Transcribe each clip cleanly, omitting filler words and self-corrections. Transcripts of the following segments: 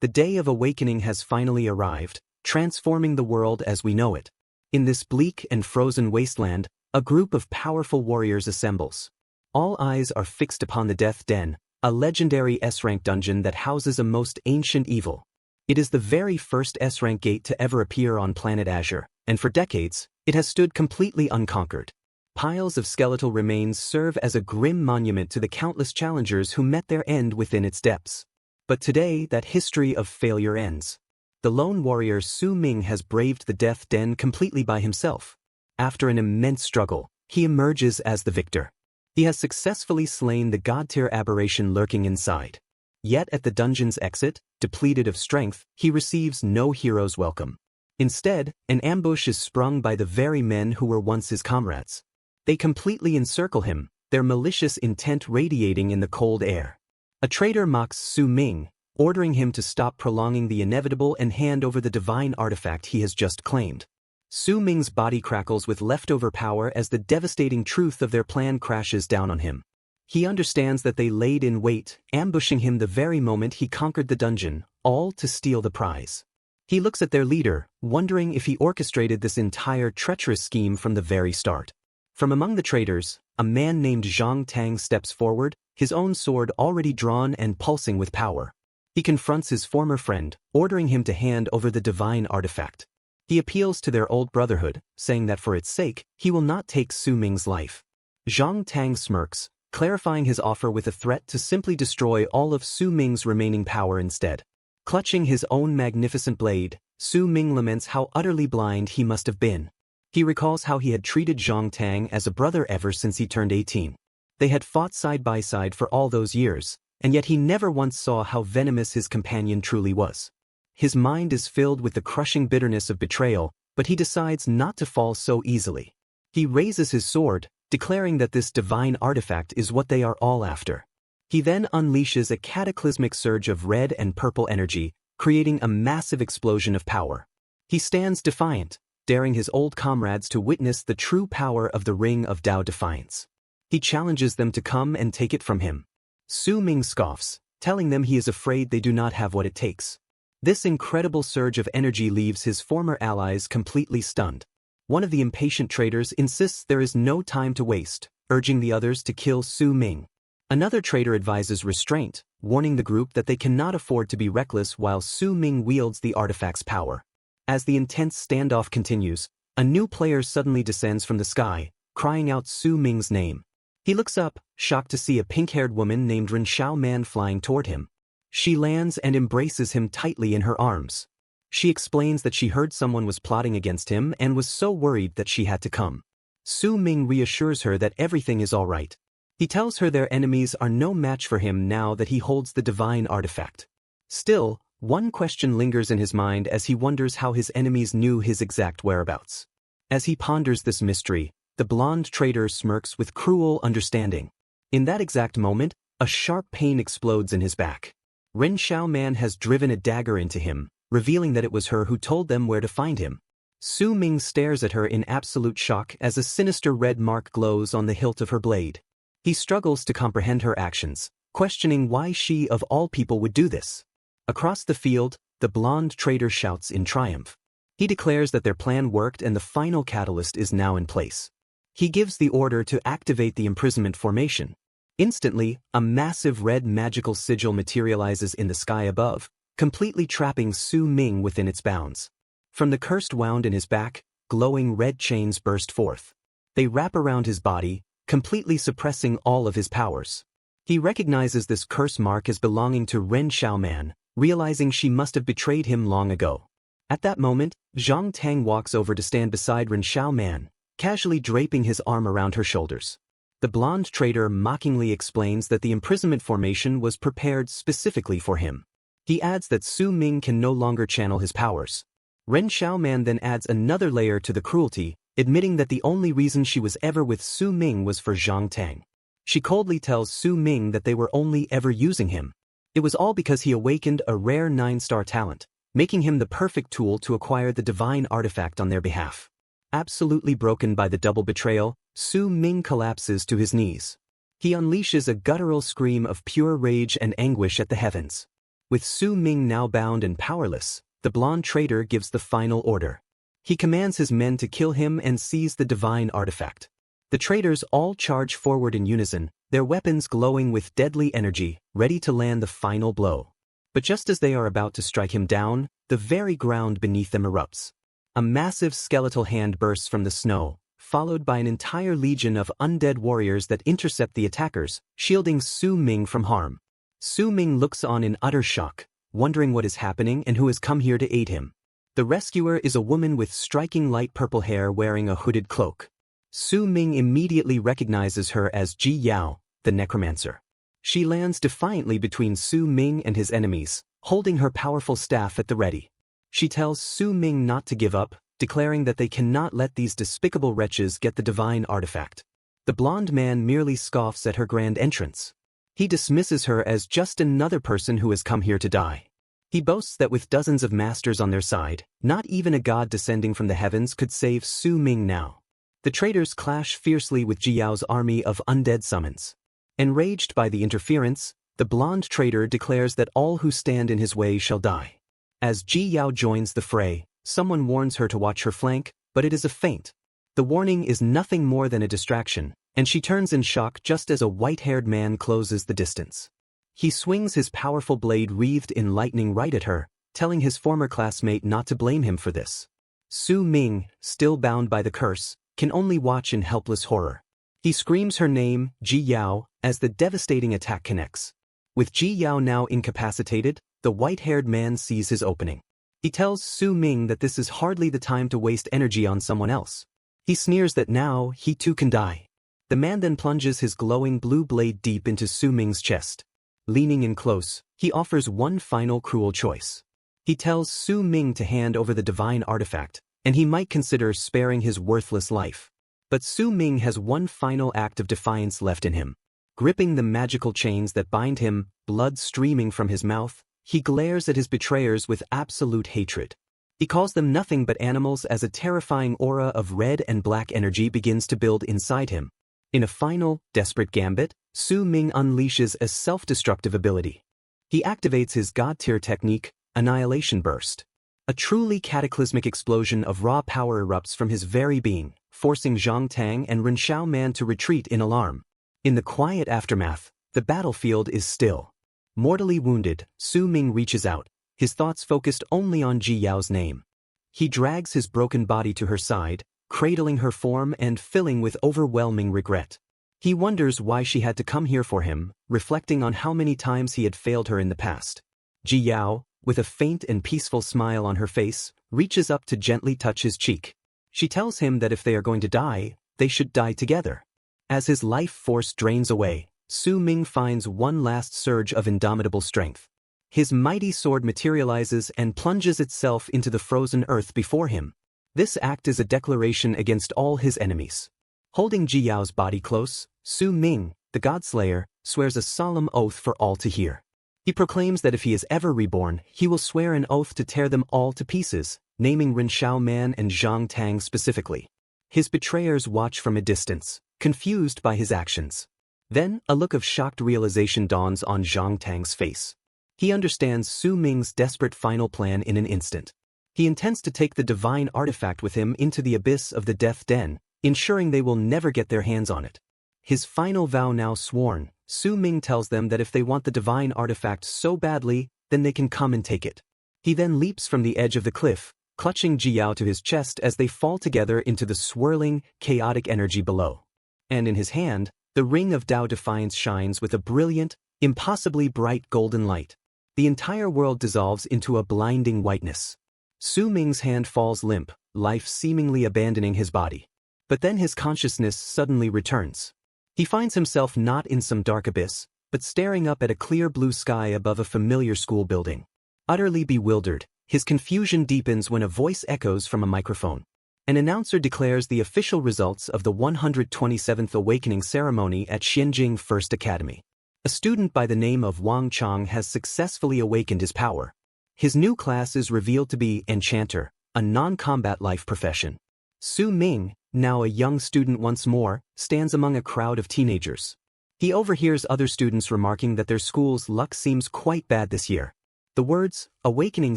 The day of awakening has finally arrived, transforming the world as we know it. In this bleak and frozen wasteland, a group of powerful warriors assembles. All eyes are fixed upon the Death Den, a legendary S-rank dungeon that houses a most ancient evil. It is the very first S-rank gate to ever appear on planet Azure, and for decades, it has stood completely unconquered. Piles of skeletal remains serve as a grim monument to the countless challengers who met their end within its depths. But today, that history of failure ends. The lone warrior Su Ming has braved the Death Den completely by himself. After an immense struggle, he emerges as the victor. He has successfully slain the god-tier aberration lurking inside. Yet at the dungeon's exit, depleted of strength, he receives no hero's welcome. Instead, an ambush is sprung by the very men who were once his comrades. They completely encircle him, their malicious intent radiating in the cold air. A traitor mocks Su Ming, ordering him to stop prolonging the inevitable and hand over the divine artifact he has just claimed. Su Ming's body crackles with leftover power as the devastating truth of their plan crashes down on him. He understands that they laid in wait, ambushing him the very moment he conquered the dungeon, all to steal the prize. He looks at their leader, wondering if he orchestrated this entire treacherous scheme from the very start. From among the traitors, a man named Zhang Tang steps forward, his own sword already drawn and pulsing with power. He confronts his former friend, ordering him to hand over the divine artifact. He appeals to their old brotherhood, saying that for its sake, he will not take Su Ming's life. Zhang Tang smirks, clarifying his offer with a threat to simply destroy all of Su Ming's remaining power instead. Clutching his own magnificent blade, Su Ming laments how utterly blind he must have been. He recalls how he had treated Zhang Tang as a brother ever since he turned 18. They had fought side by side for all those years, and yet he never once saw how venomous his companion truly was. His mind is filled with the crushing bitterness of betrayal, but he decides not to fall so easily. He raises his sword, declaring that this divine artifact is what they are all after. He then unleashes a cataclysmic surge of red and purple energy, creating a massive explosion of power. He stands defiant, daring his old comrades to witness the true power of the Ring of Tao Defiance. He challenges them to come and take it from him. Su Ming scoffs, telling them he is afraid they do not have what it takes. This incredible surge of energy leaves his former allies completely stunned. One of the impatient traitors insists there is no time to waste, urging the others to kill Su Ming. Another traitor advises restraint, warning the group that they cannot afford to be reckless while Su Ming wields the artifact's power. As the intense standoff continues, a new player suddenly descends from the sky, crying out Su Ming's name. He looks up, shocked to see a pink-haired woman named Ren Xiaoman flying toward him. She lands and embraces him tightly in her arms. She explains that she heard someone was plotting against him and was so worried that she had to come. Su Ming reassures her that everything is all right. He tells her their enemies are no match for him now that he holds the divine artifact. Still, one question lingers in his mind as he wonders how his enemies knew his exact whereabouts. As he ponders this mystery, the blonde traitor smirks with cruel understanding. In that exact moment, a sharp pain explodes in his back. Ren Xiaoman has driven a dagger into him, revealing that it was her who told them where to find him. Su Ming stares at her in absolute shock as a sinister red mark glows on the hilt of her blade. He struggles to comprehend her actions, questioning why she of all people would do this. Across the field, the blonde traitor shouts in triumph. He declares that their plan worked and the final catalyst is now in place. He gives the order to activate the imprisonment formation. Instantly, a massive red magical sigil materializes in the sky above, completely trapping Su Ming within its bounds. From the cursed wound in his back, glowing red chains burst forth. They wrap around his body, completely suppressing all of his powers. He recognizes this curse mark as belonging to Ren Xiaoman, realizing she must have betrayed him long ago. At that moment, Zhang Tang walks over to stand beside Ren Xiaoman, casually draping his arm around her shoulders. The blonde traitor mockingly explains that the imprisonment formation was prepared specifically for him. He adds that Su Ming can no longer channel his powers. Ren Xiaoman then adds another layer to the cruelty, admitting that the only reason she was ever with Su Ming was for Zhang Tang. She coldly tells Su Ming that they were only ever using him. It was all because he awakened a rare 9-star talent, making him the perfect tool to acquire the divine artifact on their behalf. Absolutely broken by the double betrayal, Su Ming collapses to his knees. He unleashes a guttural scream of pure rage and anguish at the heavens. With Su Ming now bound and powerless, the blonde traitor gives the final order. He commands his men to kill him and seize the divine artifact. The traitors all charge forward in unison, their weapons glowing with deadly energy, ready to land the final blow. But just as they are about to strike him down, the very ground beneath them erupts. A massive skeletal hand bursts from the snow, followed by an entire legion of undead warriors that intercept the attackers, shielding Su Ming from harm. Su Ming looks on in utter shock, wondering what is happening and who has come here to aid him. The rescuer is a woman with striking light purple hair wearing a hooded cloak. Su Ming immediately recognizes her as Ji Yao, the necromancer. She lands defiantly between Su Ming and his enemies, holding her powerful staff at the ready. She tells Su Ming not to give up, declaring that they cannot let these despicable wretches get the divine artifact. The blonde man merely scoffs at her grand entrance. He dismisses her as just another person who has come here to die. He boasts that with dozens of masters on their side, not even a god descending from the heavens could save Su Ming now. The traitors clash fiercely with Ji Yao's army of undead summons. Enraged by the interference, the blonde traitor declares that all who stand in his way shall die. As Ji Yao joins the fray, someone warns her to watch her flank, but it is a feint. The warning is nothing more than a distraction, and she turns in shock just as a white-haired man closes the distance. He swings his powerful blade wreathed in lightning right at her, telling his former classmate not to blame him for this. Su Ming, still bound by the curse, can only watch in helpless horror. He screams her name, Ji Yao, as the devastating attack connects. With Ji Yao now incapacitated, the white-haired man sees his opening. He tells Su Ming that this is hardly the time to waste energy on someone else. He sneers that now he too can die. The man then plunges his glowing blue blade deep into Su Ming's chest. Leaning in close, he offers one final cruel choice. He tells Su Ming to hand over the divine artifact, and he might consider sparing his worthless life. But Su Ming has one final act of defiance left in him. Gripping the magical chains that bind him, blood streaming from his mouth, he glares at his betrayers with absolute hatred. He calls them nothing but animals as a terrifying aura of red and black energy begins to build inside him. In a final, desperate gambit, Su Ming unleashes a self-destructive ability. He activates his god-tier technique, Annihilation Burst. A truly cataclysmic explosion of raw power erupts from his very being, forcing Zhang Tang and Ren Xiao Man to retreat in alarm. In the quiet aftermath, the battlefield is still. Mortally wounded, Su Ming reaches out, his thoughts focused only on Ji Yao's name. He drags his broken body to her side, cradling her form and filling with overwhelming regret. He wonders why she had to come here for him, reflecting on how many times he had failed her in the past. Ji Yao, with a faint and peaceful smile on her face, reaches up to gently touch his cheek. She tells him that if they are going to die, they should die together. As his life force drains away, Su Ming finds one last surge of indomitable strength. His mighty sword materializes and plunges itself into the frozen earth before him. This act is a declaration against all his enemies. Holding Ji Yao's body close, Su Ming, the Godslayer, swears a solemn oath for all to hear. He proclaims that if he is ever reborn, he will swear an oath to tear them all to pieces, naming Ren Xiao Man and Zhang Tang specifically. His betrayers watch from a distance, confused by his actions. Then, a look of shocked realization dawns on Zhang Tang's face. He understands Su Ming's desperate final plan in an instant. He intends to take the divine artifact with him into the abyss of the Death Den, ensuring they will never get their hands on it. His final vow now sworn, Su Ming tells them that if they want the divine artifact so badly, then they can come and take it. He then leaps from the edge of the cliff, clutching Ji Yao to his chest as they fall together into the swirling, chaotic energy below. And in his hand, the ring of Tao Defiance shines with a brilliant, impossibly bright golden light. The entire world dissolves into a blinding whiteness. Su Ming's hand falls limp, life seemingly abandoning his body. But then his consciousness suddenly returns. He finds himself not in some dark abyss, but staring up at a clear blue sky above a familiar school building. Utterly bewildered, his confusion deepens when a voice echoes from a microphone. An announcer declares the official results of the 127th Awakening Ceremony at Xianjing First Academy. A student by the name of Wang Chang has successfully awakened his power. His new class is revealed to be Enchanter, a non-combat life profession. Su Ming, now a young student once more, stands among a crowd of teenagers. He overhears other students remarking that their school's luck seems quite bad this year. The words, "awakening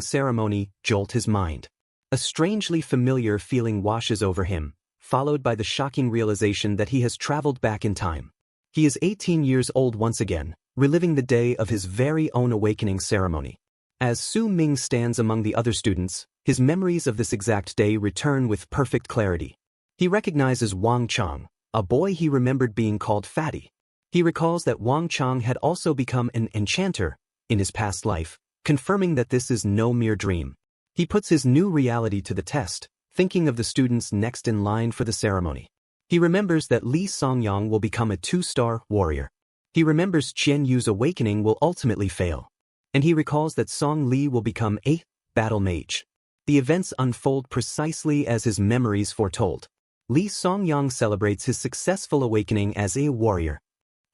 ceremony," jolt his mind. A strangely familiar feeling washes over him, followed by the shocking realization that he has traveled back in time. He is 18 years old once again, reliving the day of his very own awakening ceremony. As Su Ming stands among the other students, his memories of this exact day return with perfect clarity. He recognizes Wang Chang, a boy he remembered being called Fatty. He recalls that Wang Chang had also become an enchanter in his past life, confirming that this is no mere dream. He puts his new reality to the test, thinking of the students next in line for the ceremony. He remembers that Li Songyang will become a 2-star warrior. He remembers Qian Yu's awakening will ultimately fail. And he recalls that Song Li will become a battle mage. The events unfold precisely as his memories foretold. Li Songyang celebrates his successful awakening as a warrior.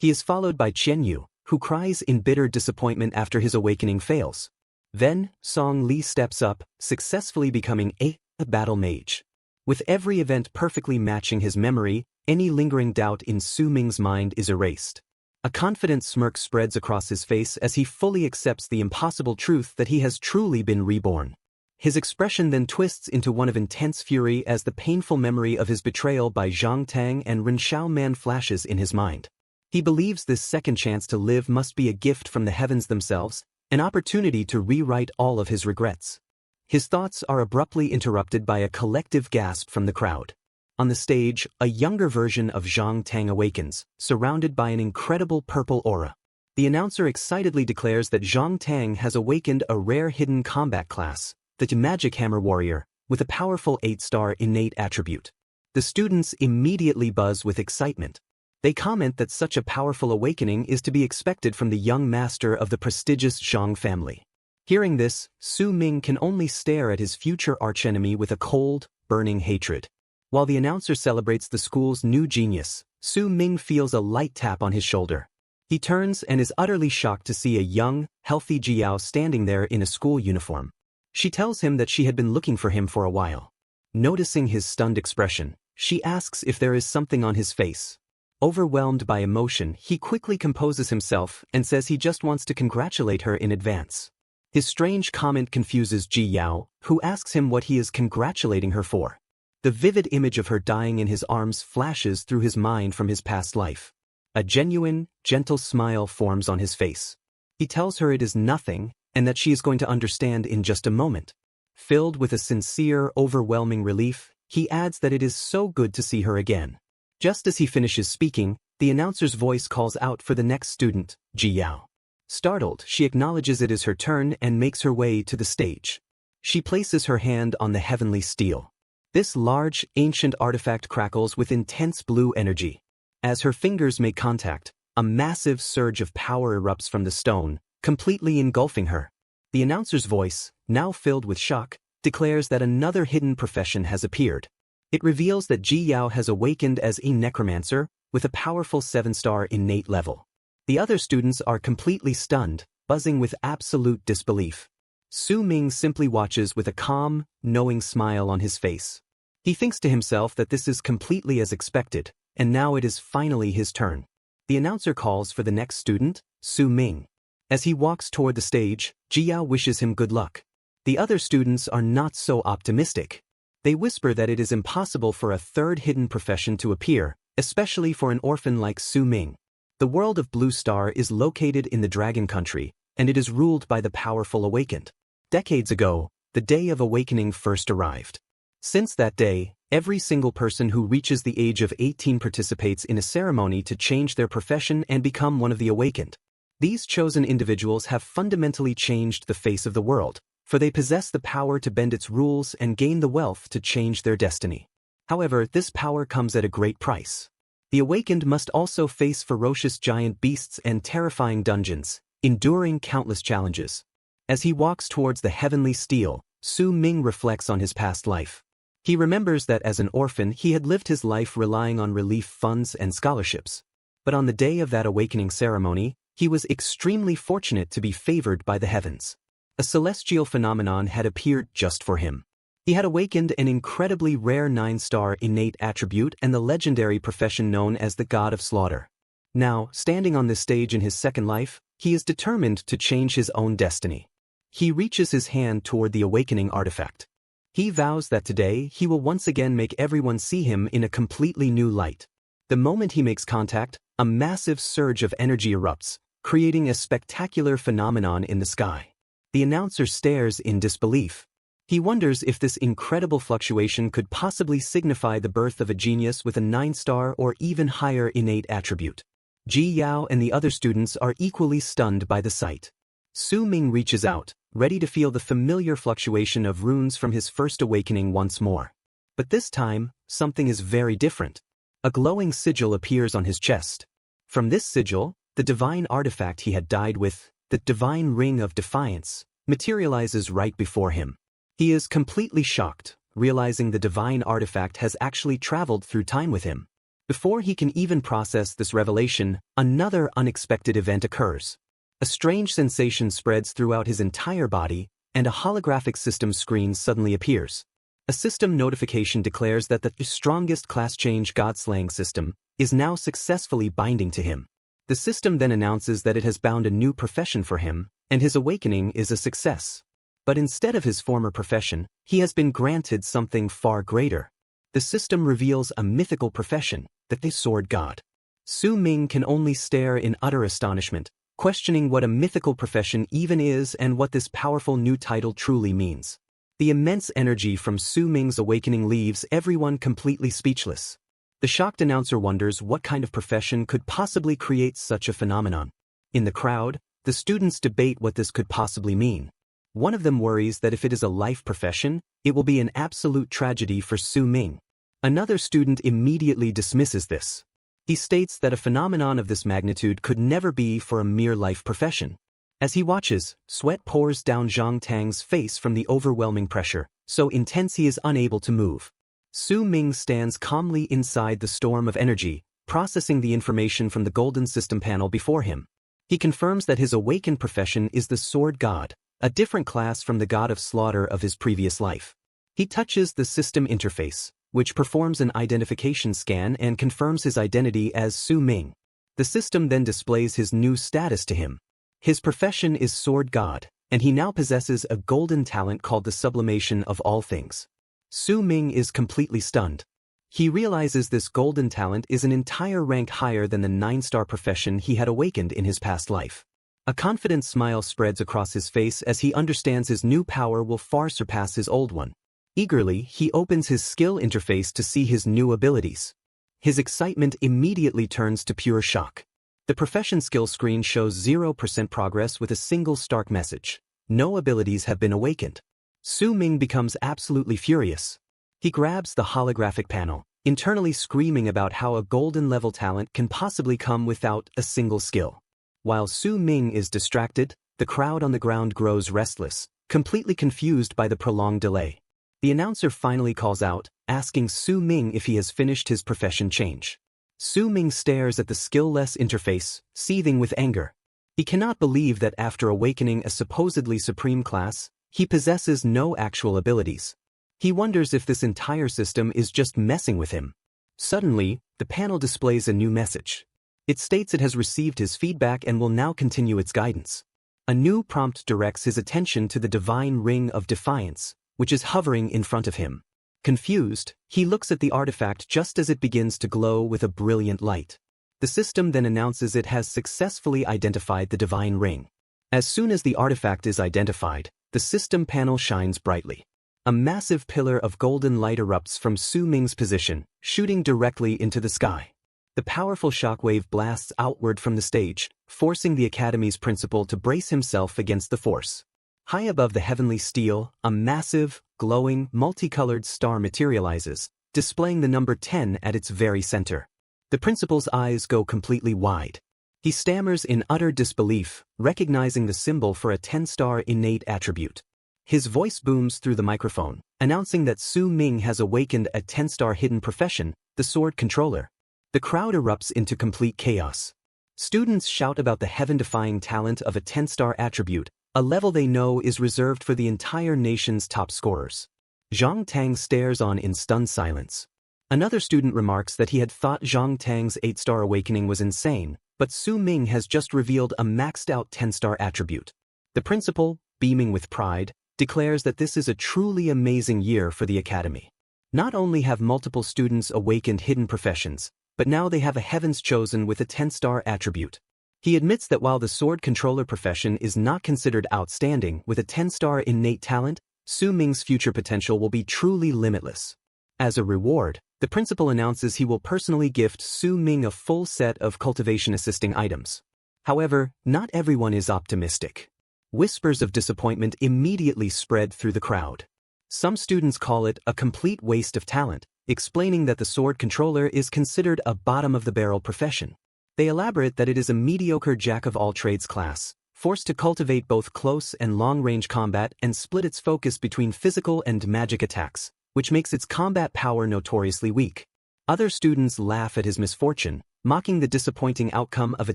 He is followed by Qian Yu, who cries in bitter disappointment after his awakening fails. Then, Song Li steps up, successfully becoming a battle mage. With every event perfectly matching his memory, any lingering doubt in Su Ming's mind is erased. A confident smirk spreads across his face as he fully accepts the impossible truth that he has truly been reborn. His expression then twists into one of intense fury as the painful memory of his betrayal by Zhang Tang and Ren Xiaoman flashes in his mind. He believes this second chance to live must be a gift from the heavens themselves, an opportunity to rewrite all of his regrets. His thoughts are abruptly interrupted by a collective gasp from the crowd. On the stage, a younger version of Zhang Tang awakens, surrounded by an incredible purple aura. The announcer excitedly declares that Zhang Tang has awakened a rare hidden combat class, the Magic Hammer Warrior, with a powerful 8-star innate attribute. The students immediately buzz with excitement. They comment that such a powerful awakening is to be expected from the young master of the prestigious Zhang family. Hearing this, Su Ming can only stare at his future archenemy with a cold, burning hatred. While the announcer celebrates the school's new genius, Su Ming feels a light tap on his shoulder. He turns and is utterly shocked to see a young, healthy Jiao standing there in a school uniform. She tells him that she had been looking for him for a while. Noticing his stunned expression, she asks if there is something on his face. Overwhelmed by emotion, he quickly composes himself and says he just wants to congratulate her in advance. His strange comment confuses Ji Yao, who asks him what he is congratulating her for. The vivid image of her dying in his arms flashes through his mind from his past life. A genuine, gentle smile forms on his face. He tells her it is nothing, and that she is going to understand in just a moment. Filled with a sincere, overwhelming relief, he adds that it is so good to see her again. Just as he finishes speaking, the announcer's voice calls out for the next student, Ji Yao. Startled, she acknowledges it is her turn and makes her way to the stage. She places her hand on the heavenly steel. This large, ancient artifact crackles with intense blue energy. As her fingers make contact, a massive surge of power erupts from the stone, completely engulfing her. The announcer's voice, now filled with shock, declares that another hidden profession has appeared. It reveals that Ji Yao has awakened as a necromancer, with a powerful 7-star innate level. The other students are completely stunned, buzzing with absolute disbelief. Su Ming simply watches with a calm, knowing smile on his face. He thinks to himself that this is completely as expected, and now it is finally his turn. The announcer calls for the next student, Su Ming. As he walks toward the stage, Ji Yao wishes him good luck. The other students are not so optimistic. They whisper that it is impossible for a third hidden profession to appear, especially for an orphan like Su Ming. The world of Blue Star is located in the Dragon Country, and it is ruled by the powerful awakened. Decades ago, the day of awakening first arrived. Since that day, every single person who reaches the age of 18 participates in a ceremony to change their profession and become one of the awakened. These chosen individuals have fundamentally changed the face of the world, for they possess the power to bend its rules and gain the wealth to change their destiny. However, this power comes at a great price. The awakened must also face ferocious giant beasts and terrifying dungeons, enduring countless challenges. As he walks towards the heavenly steel, Su Ming reflects on his past life. He remembers that as an orphan he had lived his life relying on relief funds and scholarships. But on the day of that awakening ceremony, he was extremely fortunate to be favored by the heavens. A celestial phenomenon had appeared just for him. He had awakened an incredibly rare 9-star innate attribute and the legendary profession known as the God of Slaughter. Now, standing on this stage in his second life, he is determined to change his own destiny. He reaches his hand toward the awakening artifact. He vows that today he will once again make everyone see him in a completely new light. The moment he makes contact, a massive surge of energy erupts, creating a spectacular phenomenon in the sky. The announcer stares in disbelief. He wonders if this incredible fluctuation could possibly signify the birth of a genius with a 9-star or even higher innate attribute. Ji Yao and the other students are equally stunned by the sight. Su Ming reaches out, ready to feel the familiar fluctuation of runes from his first awakening once more. But this time, something is very different. A glowing sigil appears on his chest. From this sigil, the divine artifact he had died with, the divine ring of defiance, materializes right before him. He is completely shocked, realizing the divine artifact has actually traveled through time with him. Before he can even process this revelation, another unexpected event occurs. A strange sensation spreads throughout his entire body, and a holographic system screen suddenly appears. A system notification declares that the strongest class change godslaying system is now successfully binding to him. The system then announces that it has bound a new profession for him, and his awakening is a success. But instead of his former profession, he has been granted something far greater. The system reveals a mythical profession, the Sword God. Su Ming can only stare in utter astonishment, questioning what a mythical profession even is and what this powerful new title truly means. The immense energy from Su Ming's awakening leaves everyone completely speechless. The shocked announcer wonders what kind of profession could possibly create such a phenomenon. In the crowd, the students debate what this could possibly mean. One of them worries that if it is a life profession, it will be an absolute tragedy for Su Ming. Another student immediately dismisses this. He states that a phenomenon of this magnitude could never be for a mere life profession. As he watches, sweat pours down Zhang Tang's face from the overwhelming pressure, so intense he is unable to move. Su Ming stands calmly inside the storm of energy, processing the information from the golden system panel before him. He confirms that his awakened profession is the Sword God, a different class from the God of Slaughter of his previous life. He touches the system interface, which performs an identification scan and confirms his identity as Su Ming. The system then displays his new status to him. His profession is Sword God, and he now possesses a golden talent called the sublimation of all things. Su Ming is completely stunned. He realizes this golden talent is an entire rank higher than the 9-star profession he had awakened in his past life. A confident smile spreads across his face as he understands his new power will far surpass his old one. Eagerly, he opens his skill interface to see his new abilities. His excitement immediately turns to pure shock. The profession skill screen shows 0% progress with a single stark message. No abilities have been awakened. Su Ming becomes absolutely furious. He grabs the holographic panel, internally screaming about how a golden level talent can possibly come without a single skill. While Su Ming is distracted, the crowd on the ground grows restless, completely confused by the prolonged delay. The announcer finally calls out, asking Su Ming if he has finished his profession change. Su Ming stares at the skill-less interface, seething with anger. He cannot believe that after awakening a supposedly supreme class, he possesses no actual abilities. He wonders if this entire system is just messing with him. Suddenly, the panel displays a new message. It states it has received his feedback and will now continue its guidance. A new prompt directs his attention to the divine ring of defiance, which is hovering in front of him. Confused, he looks at the artifact just as it begins to glow with a brilliant light. The system then announces it has successfully identified the divine ring. As soon as the artifact is identified, the system panel shines brightly. A massive pillar of golden light erupts from Su Ming's position, shooting directly into the sky. The powerful shockwave blasts outward from the stage, forcing the Academy's principal to brace himself against the force. High above the heavenly steel, a massive, glowing, multicolored star materializes, displaying the number 10 at its very center. The principal's eyes go completely wide. He stammers in utter disbelief, recognizing the symbol for a 10-star innate attribute. His voice booms through the microphone, announcing that Su Ming has awakened a 10-star hidden profession, the Sword Controller. The crowd erupts into complete chaos. Students shout about the heaven-defying talent of a 10-star attribute, a level they know is reserved for the entire nation's top scorers. Zhang Tang stares on in stunned silence. Another student remarks that he had thought Zhang Tang's 8-star awakening was insane, but Su Ming has just revealed a maxed-out 10-star attribute. The principal, beaming with pride, declares that this is a truly amazing year for the Academy. Not only have multiple students awakened hidden professions, but now they have a heavens chosen with a 10-star attribute. He admits that while the sword controller profession is not considered outstanding, with a 10-star innate talent, Su Ming's future potential will be truly limitless. As a reward, the principal announces he will personally gift Su Ming a full set of cultivation assisting items. However, not everyone is optimistic. Whispers of disappointment immediately spread through the crowd. Some students call it a complete waste of talent, explaining that the sword controller is considered a bottom-of-the-barrel profession. They elaborate that it is a mediocre jack-of-all-trades class, forced to cultivate both close and long-range combat and split its focus between physical and magic attacks, which makes its combat power notoriously weak. Other students laugh at his misfortune, mocking the disappointing outcome of a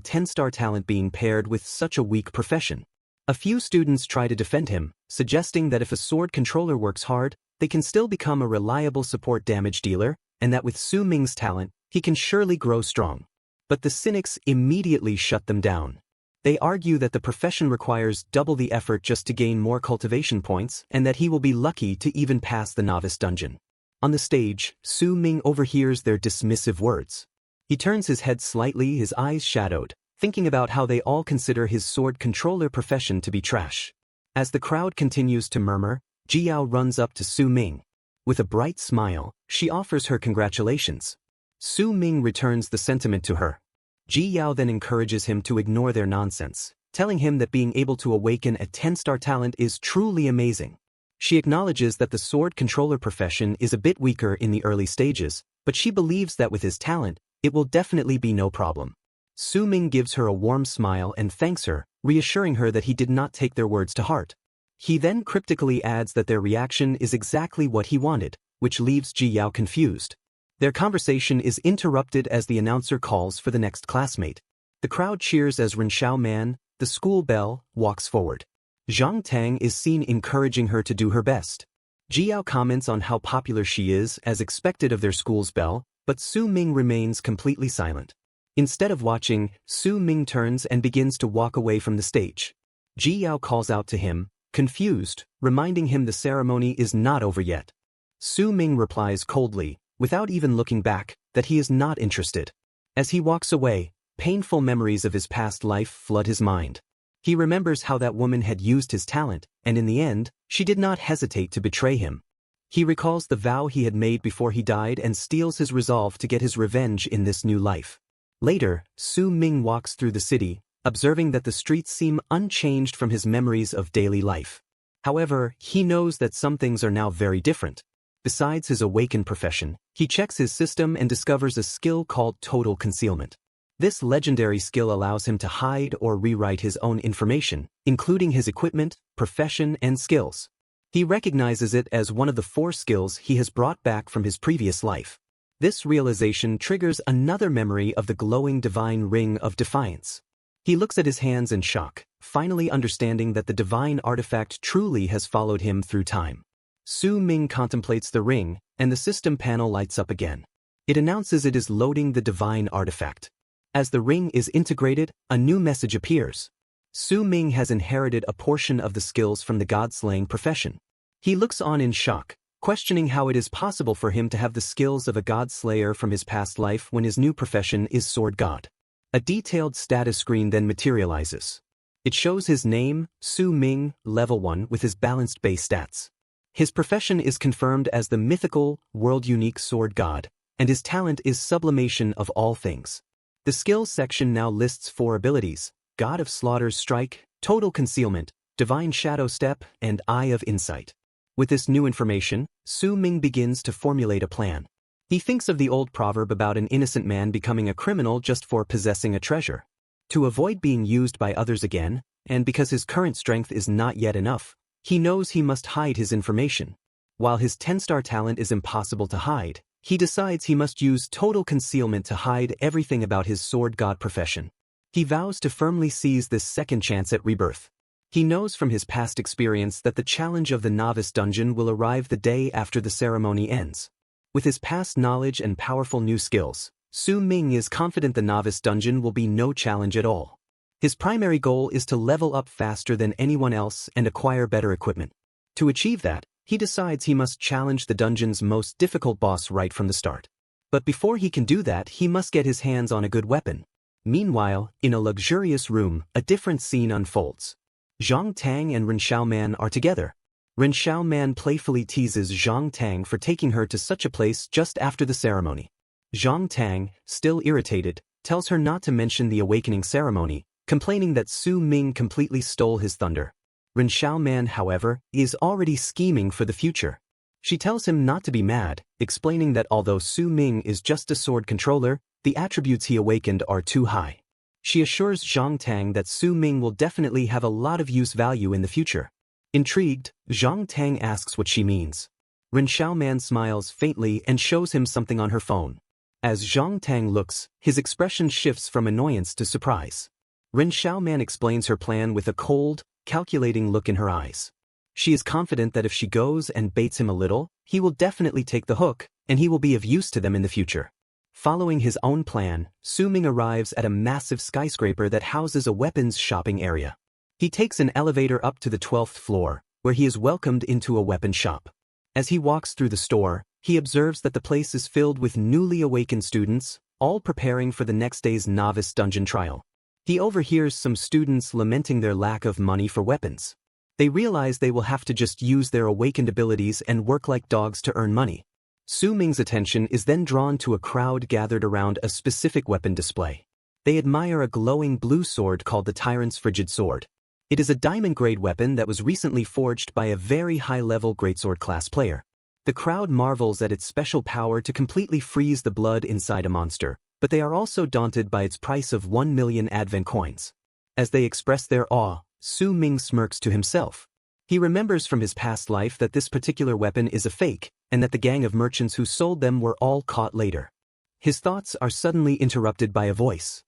10-star talent being paired with such a weak profession. A few students try to defend him, suggesting that if a sword controller works hard, they can still become a reliable support damage dealer, and that with Su Ming's talent, he can surely grow strong. But the cynics immediately shut them down. They argue that the profession requires double the effort just to gain more cultivation points, and that he will be lucky to even pass the novice dungeon. On the stage, Su Ming overhears their dismissive words. He turns his head slightly, his eyes shadowed, thinking about how they all consider his sword controller profession to be trash. As the crowd continues to murmur, Jiao runs up to Su Ming. With a bright smile, she offers her congratulations. Su Ming returns the sentiment to her. Jiao then encourages him to ignore their nonsense, telling him that being able to awaken a 10-star talent is truly amazing. She acknowledges that the sword controller profession is a bit weaker in the early stages, but she believes that with his talent, it will definitely be no problem. Su Ming gives her a warm smile and thanks her, reassuring her that he did not take their words to heart. He then cryptically adds that their reaction is exactly what he wanted, which leaves Jiao confused. Their conversation is interrupted as the announcer calls for the next classmate. The crowd cheers as Ren Xiaoman, the school belle, walks forward. Zhang Tang is seen encouraging her to do her best. Jiao comments on how popular she is as expected of their school's belle, but Su Ming remains completely silent. Instead of watching, Su Ming turns and begins to walk away from the stage. Jiao calls out to him, confused, reminding him the ceremony is not over yet. Su Ming replies coldly, without even looking back, that he is not interested. As he walks away, painful memories of his past life flood his mind. He remembers how that woman had used his talent, and in the end, she did not hesitate to betray him. He recalls the vow he had made before he died and steels his resolve to get his revenge in this new life. Later, Su Ming walks through the city, observing that the streets seem unchanged from his memories of daily life. However, he knows that some things are now very different. Besides his awakened profession, he checks his system and discovers a skill called total concealment. This legendary skill allows him to hide or rewrite his own information, including his equipment, profession, and skills. He recognizes it as one of the 4 skills he has brought back from his previous life. This realization triggers another memory of the glowing divine ring of defiance. He looks at his hands in shock, finally understanding that the divine artifact truly has followed him through time. Su Ming contemplates the ring, and the system panel lights up again. It announces it is loading the divine artifact. As the ring is integrated, a new message appears. Su Ming has inherited a portion of the skills from the god-slaying profession. He looks on in shock, questioning how it is possible for him to have the skills of a god-slayer from his past life when his new profession is sword god. A detailed status screen then materializes. It shows his name, Su Ming, level 1 with his balanced base stats. His profession is confirmed as the mythical, world-unique sword god, and his talent is sublimation of all things. The skills section now lists 4 abilities: God of Slaughter's Strike, Total Concealment, Divine Shadow Step, and Eye of Insight. With this new information, Su Ming begins to formulate a plan. He thinks of the old proverb about an innocent man becoming a criminal just for possessing a treasure. To avoid being used by others again, and because his current strength is not yet enough, he knows he must hide his information. While his 10-star talent is impossible to hide, he decides he must use total concealment to hide everything about his sword god profession. He vows to firmly seize this second chance at rebirth. He knows from his past experience that the challenge of the novice dungeon will arrive the day after the ceremony ends. With his past knowledge and powerful new skills, Su Ming is confident the novice dungeon will be no challenge at all. His primary goal is to level up faster than anyone else and acquire better equipment. To achieve that, he decides he must challenge the dungeon's most difficult boss right from the start. But before he can do that, he must get his hands on a good weapon. Meanwhile, in a luxurious room, a different scene unfolds. Zhang Tang and Ren Xiaoman are together. Ren Xiaoman playfully teases Zhang Tang for taking her to such a place just after the ceremony. Zhang Tang, still irritated, tells her not to mention the awakening ceremony, complaining that Su Ming completely stole his thunder. Ren Xiaoman, however, is already scheming for the future. She tells him not to be mad, explaining that although Su Ming is just a sword controller, the attributes he awakened are too high. She assures Zhang Tang that Su Ming will definitely have a lot of use value in the future. Intrigued, Zhang Tang asks what she means. Ren Xiaoman smiles faintly and shows him something on her phone. As Zhang Tang looks, his expression shifts from annoyance to surprise. Ren Xiaoman explains her plan with a cold, calculating look in her eyes. She is confident that if she goes and baits him a little, he will definitely take the hook, and he will be of use to them in the future. Following his own plan, Su Ming arrives at a massive skyscraper that houses a weapons shopping area. He takes an elevator up to the 12th floor, where he is welcomed into a weapon shop. As he walks through the store, he observes that the place is filled with newly awakened students, all preparing for the next day's novice dungeon trial. He overhears some students lamenting their lack of money for weapons. They realize they will have to just use their awakened abilities and work like dogs to earn money. Su Ming's attention is then drawn to a crowd gathered around a specific weapon display. They admire a glowing blue sword called the Tyrant's Frigid Sword. It is a diamond-grade weapon that was recently forged by a very high-level greatsword class player. The crowd marvels at its special power to completely freeze the blood inside a monster, but they are also daunted by its price of 1 million advent coins. As they express their awe, Su Ming smirks to himself. He remembers from his past life that this particular weapon is a fake, and that the gang of merchants who sold them were all caught later. His thoughts are suddenly interrupted by a voice.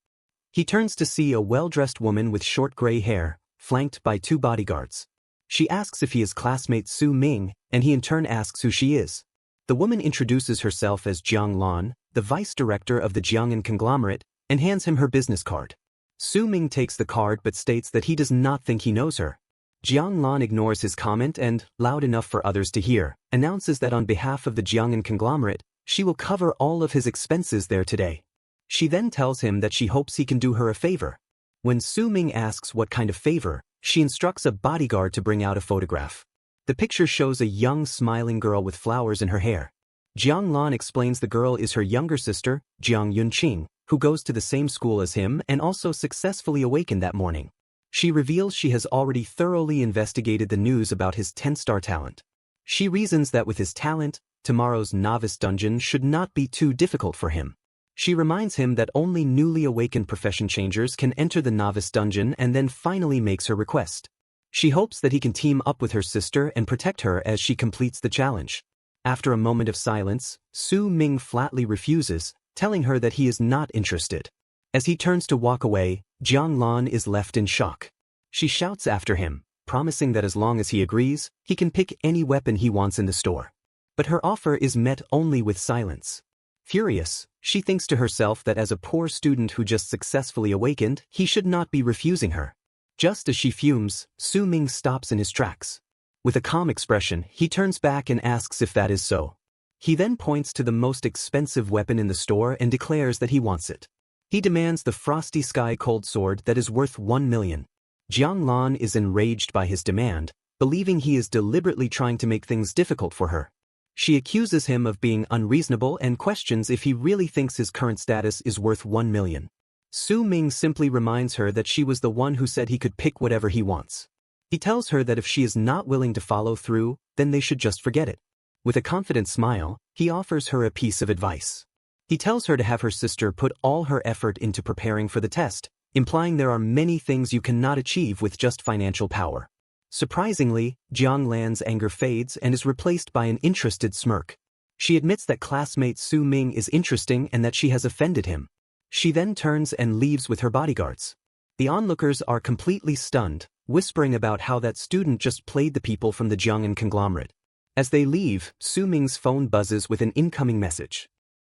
He turns to see a well-dressed woman with short gray hair, flanked by 2 bodyguards. She asks if he is classmate Su Ming, and he in turn asks who she is. The woman introduces herself as Jiang Lan, the vice director of the Jiang'an conglomerate, and hands him her business card. Su Ming takes the card but states that he does not think he knows her. Jiang Lan ignores his comment and, loud enough for others to hear, announces that on behalf of the Jiang'an conglomerate, she will cover all of his expenses there today. She then tells him that she hopes he can do her a favor. When Su Ming asks what kind of favor, she instructs a bodyguard to bring out a photograph. The picture shows a young smiling girl with flowers in her hair. Jiang Lan explains the girl is her younger sister, Jiang Yunqing, who goes to the same school as him and also successfully awakened that morning. She reveals she has already thoroughly investigated the news about his 10-star talent. She reasons that with his talent, tomorrow's novice dungeon should not be too difficult for him. She reminds him that only newly awakened profession changers can enter the novice dungeon and then finally makes her request. She hopes that he can team up with her sister and protect her as she completes the challenge. After a moment of silence, Su Ming flatly refuses, telling her that he is not interested. As he turns to walk away, Jiang Lan is left in shock. She shouts after him, promising that as long as he agrees, he can pick any weapon he wants in the store. But her offer is met only with silence. Furious, she thinks to herself that as a poor student who just successfully awakened, he should not be refusing her. Just as she fumes, Su Ming stops in his tracks. With a calm expression, he turns back and asks if that is so. He then points to the most expensive weapon in the store and declares that he wants it. He demands the Frosty Sky Cold Sword that is worth 1 million. Jiang Lan is enraged by his demand, believing he is deliberately trying to make things difficult for her. She accuses him of being unreasonable and questions if he really thinks his current status is worth 1 million. Su Ming simply reminds her that she was the one who said he could pick whatever he wants. He tells her that if she is not willing to follow through, then they should just forget it. With a confident smile, he offers her a piece of advice. He tells her to have her sister put all her effort into preparing for the test, implying there are many things you cannot achieve with just financial power. Surprisingly, Jiang Lan's anger fades and is replaced by an interested smirk. She admits that classmate Su Ming is interesting and that she has offended him. She then turns and leaves with her bodyguards. The onlookers are completely stunned, whispering about how that student just played the people from the Jiang'an conglomerate. As they leave, Su Ming's phone buzzes with an incoming message.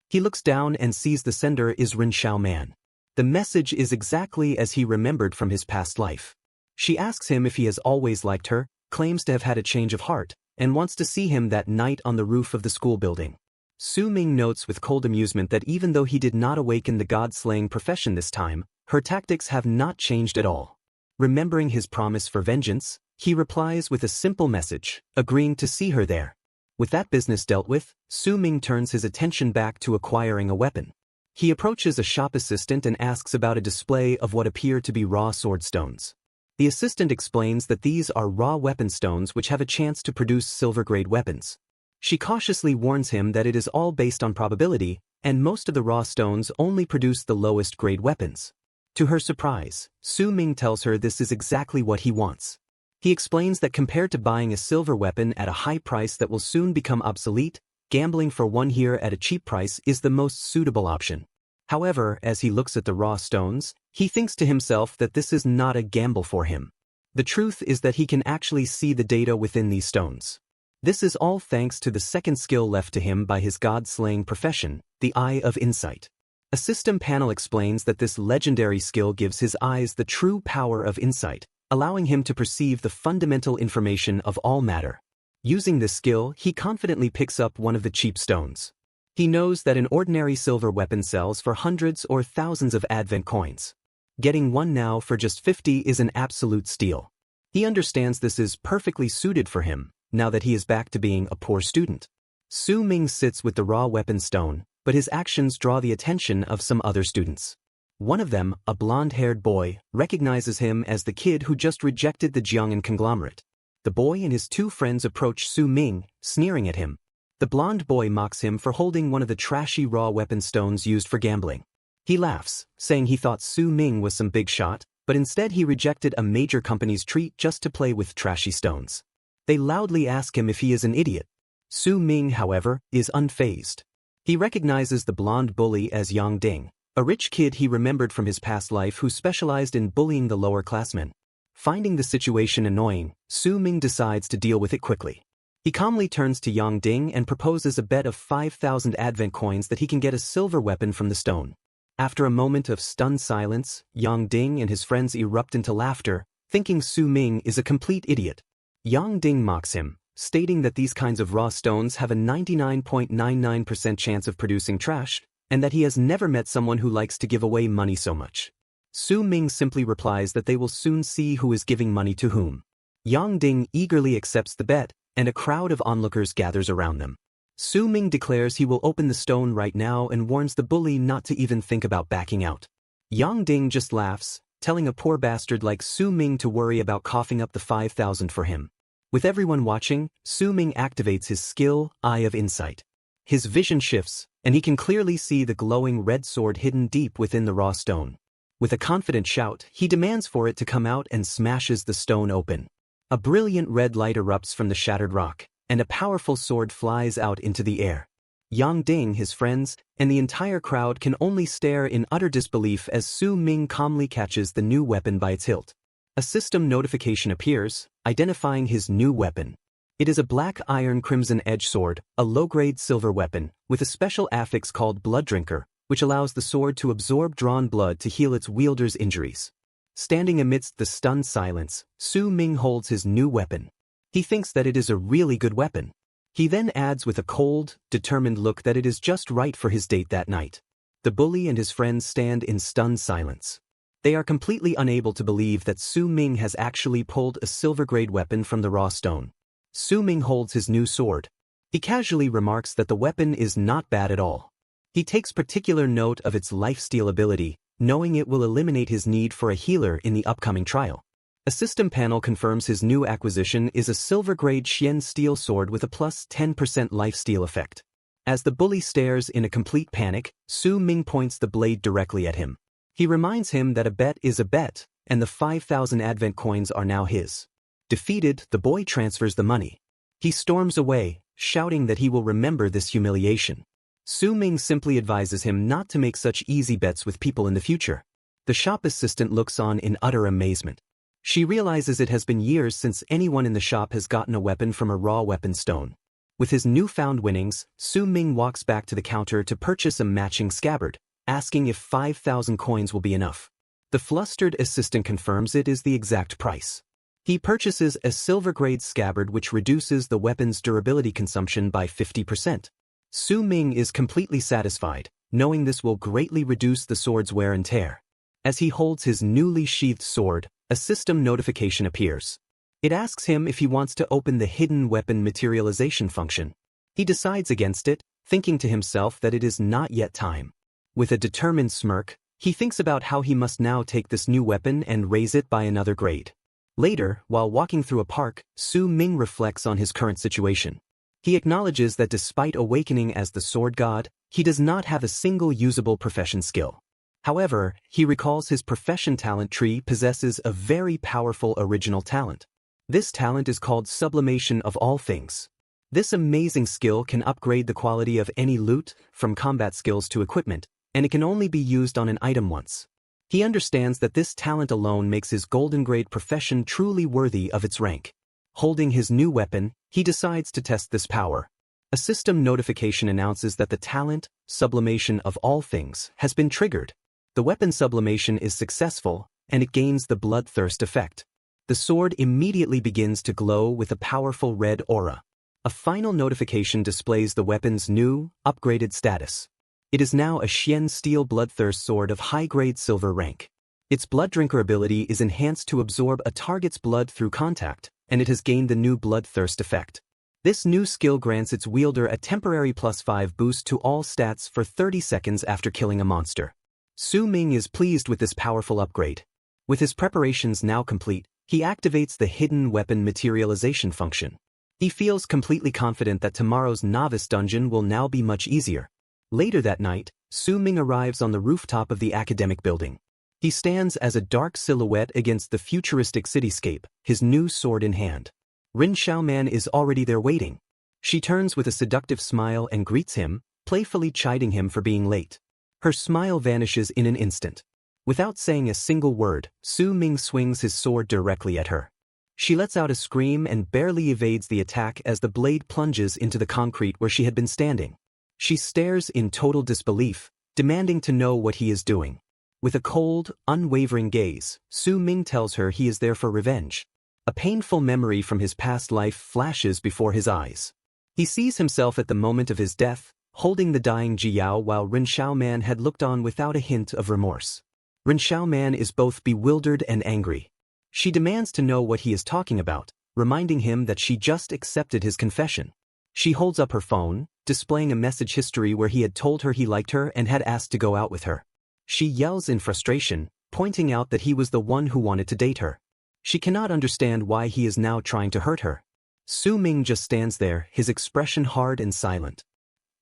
He looks down and sees the sender is Ren Xiaoman. The message is exactly as he remembered from his past life. She asks him if he has always liked her, claims to have had a change of heart, and wants to see him that night on the roof of the school building. Su-ming notes with cold amusement that even though he did not awaken the god-slaying profession this time, her tactics have not changed at all. Remembering his promise for vengeance, he replies with a simple message, agreeing to see her there. With that business dealt with, Su-ming turns his attention back to acquiring a weapon. He approaches a shop assistant and asks about a display of what appear to be raw sword stones. The assistant explains that these are raw weapon stones which have a chance to produce silver-grade weapons. She cautiously warns him that it is all based on probability, and most of the raw stones only produce the lowest grade weapons. To her surprise, Su-ming tells her this is exactly what he wants. He explains that compared to buying a silver weapon at a high price that will soon become obsolete, gambling for one here at a cheap price is the most suitable option. However, as he looks at the raw stones, he thinks to himself that this is not a gamble for him. The truth is that he can actually see the data within these stones. This is all thanks to the second skill left to him by his god-slaying profession, the Eye of Insight. A system panel explains that this legendary skill gives his eyes the true power of insight, allowing him to perceive the fundamental information of all matter. Using this skill, he confidently picks up one of the cheap stones. He knows that an ordinary silver weapon sells for hundreds or thousands of advent coins. Getting one now for just 50 is an absolute steal. He understands this is perfectly suited for him, now that he is back to being a poor student. Su-ming sits with the raw weapon stone, but his actions draw the attention of some other students. One of them, a blonde-haired boy, recognizes him as the kid who just rejected the Jiang'an conglomerate. The boy and his two friends approach Su-ming, sneering at him. The blonde boy mocks him for holding one of the trashy raw weapon stones used for gambling. He laughs, saying he thought Su-ming was some big shot, but instead he rejected a major company's treat just to play with trashy stones. They loudly ask him if he is an idiot. Su-ming, however, is unfazed. He recognizes the blonde bully as Yang Ding, a rich kid he remembered from his past life who specialized in bullying the lower-classmen. Finding the situation annoying, Su-ming decides to deal with it quickly. He calmly turns to Yang Ding and proposes a bet of 5,000 advent coins that he can get a silver weapon from the stone. After a moment of stunned silence, Yang Ding and his friends erupt into laughter, thinking Su-ming is a complete idiot. Yang Ding mocks him, stating that these kinds of raw stones have a 99.99% chance of producing trash, and that he has never met someone who likes to give away money so much. Su-ming simply replies that they will soon see who is giving money to whom. Yang Ding eagerly accepts the bet, and a crowd of onlookers gathers around them. Su-ming declares he will open the stone right now and warns the bully not to even think about backing out. Yang Ding just laughs, telling a poor bastard like Su-ming to worry about coughing up the 5,000 for him. With everyone watching, Su-ming activates his skill, Eye of Insight. His vision shifts, and he can clearly see the glowing red sword hidden deep within the raw stone. With a confident shout, he demands for it to come out and smashes the stone open. A brilliant red light erupts from the shattered rock, and a powerful sword flies out into the air. Yang Ding, his friends, and the entire crowd can only stare in utter disbelief as Su-ming calmly catches the new weapon by its hilt. A system notification appears, identifying his new weapon. It is a black iron crimson edge sword, a low-grade silver weapon, with a special affix called Blood Drinker, which allows the sword to absorb drawn blood to heal its wielder's injuries. Standing amidst the stunned silence, Su-ming holds his new weapon. He thinks that it is a really good weapon. He then adds with a cold, determined look that it is just right for his date that night. The bully and his friends stand in stunned silence. They are completely unable to believe that Su-ming has actually pulled a silver-grade weapon from the raw stone. Su-ming holds his new sword. He casually remarks that the weapon is not bad at all. He takes particular note of its lifesteal ability, knowing it will eliminate his need for a healer in the upcoming trial. A system panel confirms his new acquisition is a silver-grade Xian steel sword with a plus 10% lifesteal effect. As the bully stares in a complete panic, Su-ming points the blade directly at him. He reminds him that a bet is a bet, and the 5,000 advent coins are now his. Defeated, the boy transfers the money. He storms away, shouting that he will remember this humiliation. Su-ming simply advises him not to make such easy bets with people in the future. The shop assistant looks on in utter amazement. She realizes it has been years since anyone in the shop has gotten a weapon from a raw weapon stone. With his newfound winnings, Su-ming walks back to the counter to purchase a matching scabbard, asking if 5,000 coins will be enough. The flustered assistant confirms it is the exact price. He purchases a silver-grade scabbard which reduces the weapon's durability consumption by 50%. Su Ming is completely satisfied, knowing this will greatly reduce the sword's wear and tear. As he holds his newly sheathed sword, a system notification appears. It asks him if he wants to open the hidden weapon materialization function. He decides against it, thinking to himself that it is not yet time. With a determined smirk, he thinks about how he must now take this new weapon and raise it by another grade. Later, while walking through a park, Su Ming reflects on his current situation. He acknowledges that despite awakening as the sword god, he does not have a single usable profession skill. However, he recalls his profession talent tree possesses a very powerful original talent. This talent is called sublimation of all things. This amazing skill can upgrade the quality of any loot, from combat skills to equipment, and it can only be used on an item once. He understands that this talent alone makes his golden grade profession truly worthy of its rank. Holding his new weapon, he decides to test this power. A system notification announces that the talent, sublimation of all things, has been triggered. The weapon sublimation is successful, and it gains the bloodthirst effect. The sword immediately begins to glow with a powerful red aura. A final notification displays the weapon's new, upgraded status. It is now a Xian steel bloodthirst sword of high-grade silver rank. Its blood drinker ability is enhanced to absorb a target's blood through contact, and it has gained the new bloodthirst effect. This new skill grants its wielder a temporary +5 boost to all stats for 30 seconds after killing a monster. Su Ming is pleased with this powerful upgrade. With his preparations now complete, he activates the hidden weapon materialization function. He feels completely confident that tomorrow's novice dungeon will now be much easier. Later that night, Su Ming arrives on the rooftop of the academic building. He stands as a dark silhouette against the futuristic cityscape, his new sword in hand. Rin Xiaoman is already there waiting. She turns with a seductive smile and greets him, playfully chiding him for being late. Her smile vanishes in an instant. Without saying a single word, Su Ming swings his sword directly at her. She lets out a scream and barely evades the attack as the blade plunges into the concrete where she had been standing. She stares in total disbelief, demanding to know what he is doing. With a cold, unwavering gaze, Su Ming tells her he is there for revenge. A painful memory from his past life flashes before his eyes. He sees himself at the moment of his death, holding the dying Jiao while Rin Xiaoman had looked on without a hint of remorse. Rin Xiaoman is both bewildered and angry. She demands to know what he is talking about, reminding him that she just accepted his confession. She holds up her phone, displaying a message history where he had told her he liked her and had asked to go out with her. She yells in frustration, pointing out that he was the one who wanted to date her. She cannot understand why he is now trying to hurt her. Su Ming just stands there, his expression hard and silent.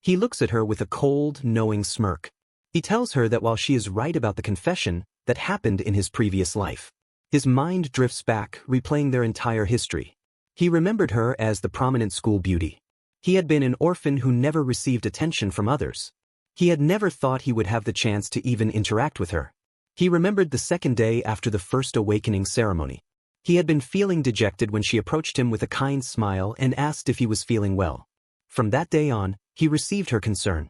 He looks at her with a cold, knowing smirk. He tells her that while she is right about the confession that happened in his previous life, his mind drifts back, replaying their entire history. He remembered her as the prominent school beauty. He had been an orphan who never received attention from others. He had never thought he would have the chance to even interact with her. He remembered the second day after the first awakening ceremony. He had been feeling dejected when she approached him with a kind smile and asked if he was feeling well. From that day on, he received her concern.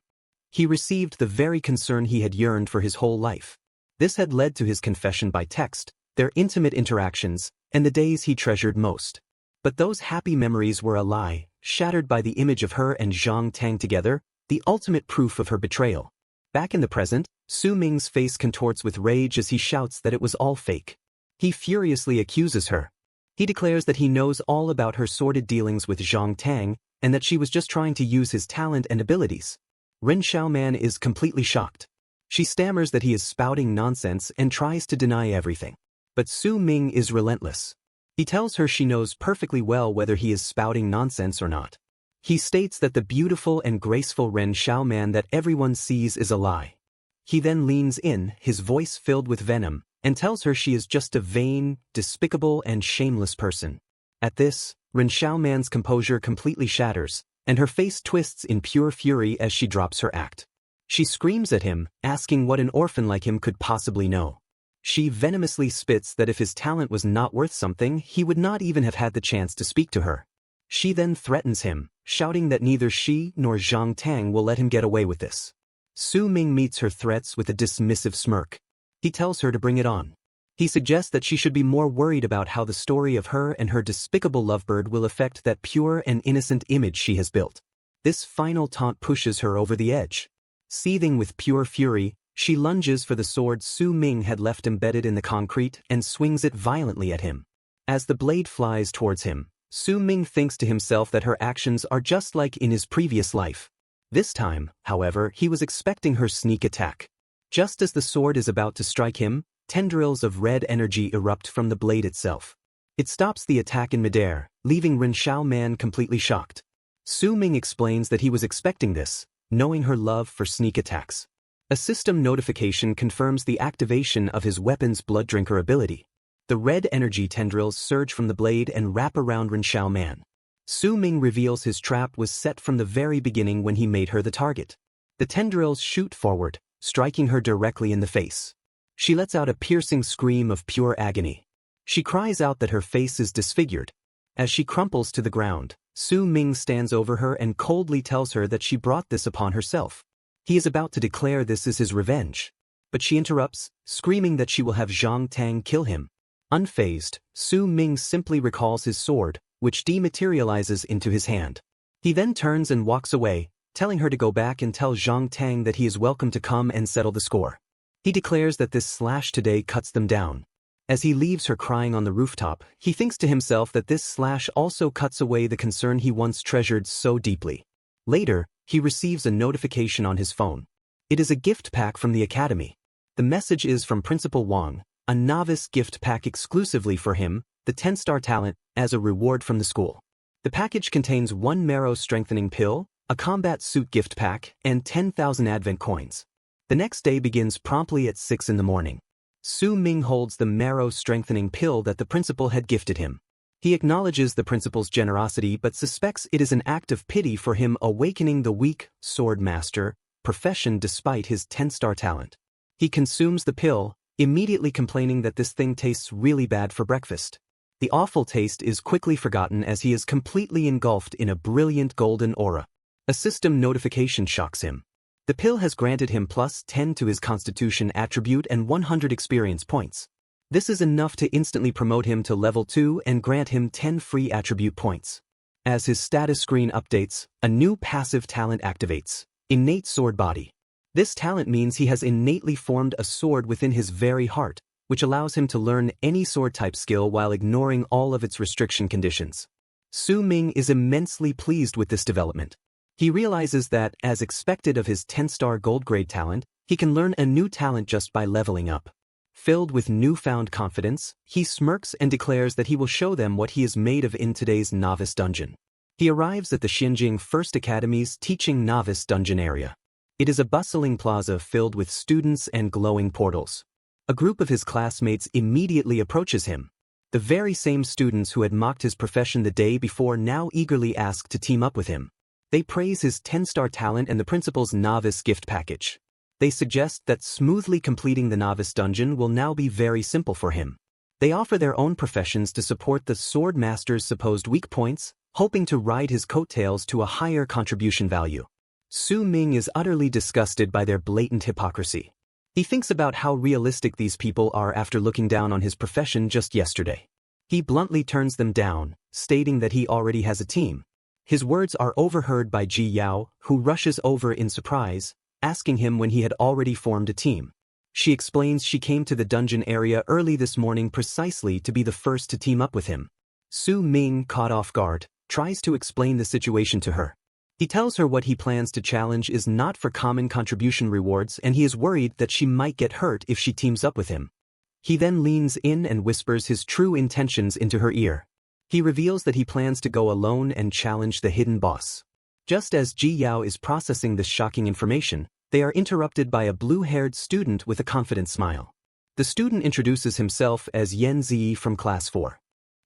He received the very concern he had yearned for his whole life. This had led to his confession by text, their intimate interactions, and the days he treasured most. But those happy memories were a lie, shattered by the image of her and Zhang Tang together, the ultimate proof of her betrayal. Back in the present, Su Ming's face contorts with rage as he shouts that it was all fake. He furiously accuses her. He declares that he knows all about her sordid dealings with Zhang Tang, and that she was just trying to use his talent and abilities. Rin Xiaoman is completely shocked. She stammers that he is spouting nonsense and tries to deny everything. But Su Ming is relentless. He tells her she knows perfectly well whether he is spouting nonsense or not. He states that the beautiful and graceful Ren Xiaoman that everyone sees is a lie. He then leans in, his voice filled with venom, and tells her she is just a vain, despicable and shameless person. At this, Ren Xiaoman's composure completely shatters, and her face twists in pure fury as she drops her act. She screams at him, asking what an orphan like him could possibly know. She venomously spits that if his talent was not worth something, he would not even have had the chance to speak to her. She then threatens him, shouting that neither she nor Zhang Tang will let him get away with this. Su Ming meets her threats with a dismissive smirk. He tells her to bring it on. He suggests that she should be more worried about how the story of her and her despicable lovebird will affect that pure and innocent image she has built. This final taunt pushes her over the edge. Seething with pure fury, she lunges for the sword Su Ming had left embedded in the concrete and swings it violently at him. As the blade flies towards him, Su Ming thinks to himself that her actions are just like in his previous life. This time, however, he was expecting her sneak attack. Just as the sword is about to strike him, tendrils of red energy erupt from the blade itself. It stops the attack in midair, leaving Ren Xiao Man completely shocked. Su Ming explains that he was expecting this, knowing her love for sneak attacks. A system notification confirms the activation of his weapon's blood drinker ability. The red energy tendrils surge from the blade and wrap around Ren Xiao Man. Su Ming reveals his trap was set from the very beginning when he made her the target. The tendrils shoot forward, striking her directly in the face. She lets out a piercing scream of pure agony. She cries out that her face is disfigured. As she crumples to the ground, Su Ming stands over her and coldly tells her that she brought this upon herself. He is about to declare this is his revenge. But she interrupts, screaming that she will have Zhang Tang kill him. Unfazed, Su Ming simply recalls his sword, which dematerializes into his hand. He then turns and walks away, telling her to go back and tell Zhang Tang that he is welcome to come and settle the score. He declares that this slash today cuts them down. As he leaves her crying on the rooftop, he thinks to himself that this slash also cuts away the concern he once treasured so deeply. Later, he receives a notification on his phone. It is a gift pack from the academy. The message is from Principal Wang, a novice gift pack exclusively for him, the 10-star talent, as a reward from the school. The package contains 1 marrow strengthening pill, a combat suit gift pack, and 10,000 advent coins. The next day begins promptly at 6 in the morning. Su Ming holds the marrow strengthening pill that the principal had gifted him. He acknowledges the principal's generosity but suspects it is an act of pity for him awakening the weak sword master profession despite his 10-star talent. He consumes the pill, immediately complaining that this thing tastes really bad for breakfast. The awful taste is quickly forgotten as he is completely engulfed in a brilliant golden aura. A system notification shocks him. The pill has granted him plus 10 to his constitution attribute and 100 experience points. This is enough to instantly promote him to level 2 and grant him 10 free attribute points. As his status screen updates, a new passive talent activates, Innate Sword Body. This talent means he has innately formed a sword within his very heart, which allows him to learn any sword type skill while ignoring all of its restriction conditions. Su Ming is immensely pleased with this development. He realizes that, as expected of his 10-star gold grade talent, he can learn a new talent just by leveling up. Filled with newfound confidence, he smirks and declares that he will show them what he is made of in today's novice dungeon. He arrives at the Xinjing First Academy's teaching novice dungeon area. It is a bustling plaza filled with students and glowing portals. A group of his classmates immediately approaches him. The very same students who had mocked his profession the day before now eagerly ask to team up with him. They praise his 10-star talent and the principal's novice gift package. They suggest that smoothly completing the novice dungeon will now be very simple for him. They offer their own professions to support the sword master's supposed weak points, hoping to ride his coattails to a higher contribution value. Su Ming is utterly disgusted by their blatant hypocrisy. He thinks about how realistic these people are after looking down on his profession just yesterday. He bluntly turns them down, stating that he already has a team. His words are overheard by Ji Yao, who rushes over in surprise, asking him when he had already formed a team. She explains she came to the dungeon area early this morning precisely to be the first to team up with him. Su Ming, caught off guard, tries to explain the situation to her. He tells her what he plans to challenge is not for common contribution rewards and he is worried that she might get hurt if she teams up with him. He then leans in and whispers his true intentions into her ear. He reveals that he plans to go alone and challenge the hidden boss. Just as Ji Yao is processing this shocking information, they are interrupted by a blue-haired student with a confident smile. The student introduces himself as Yen Zi from Class 4.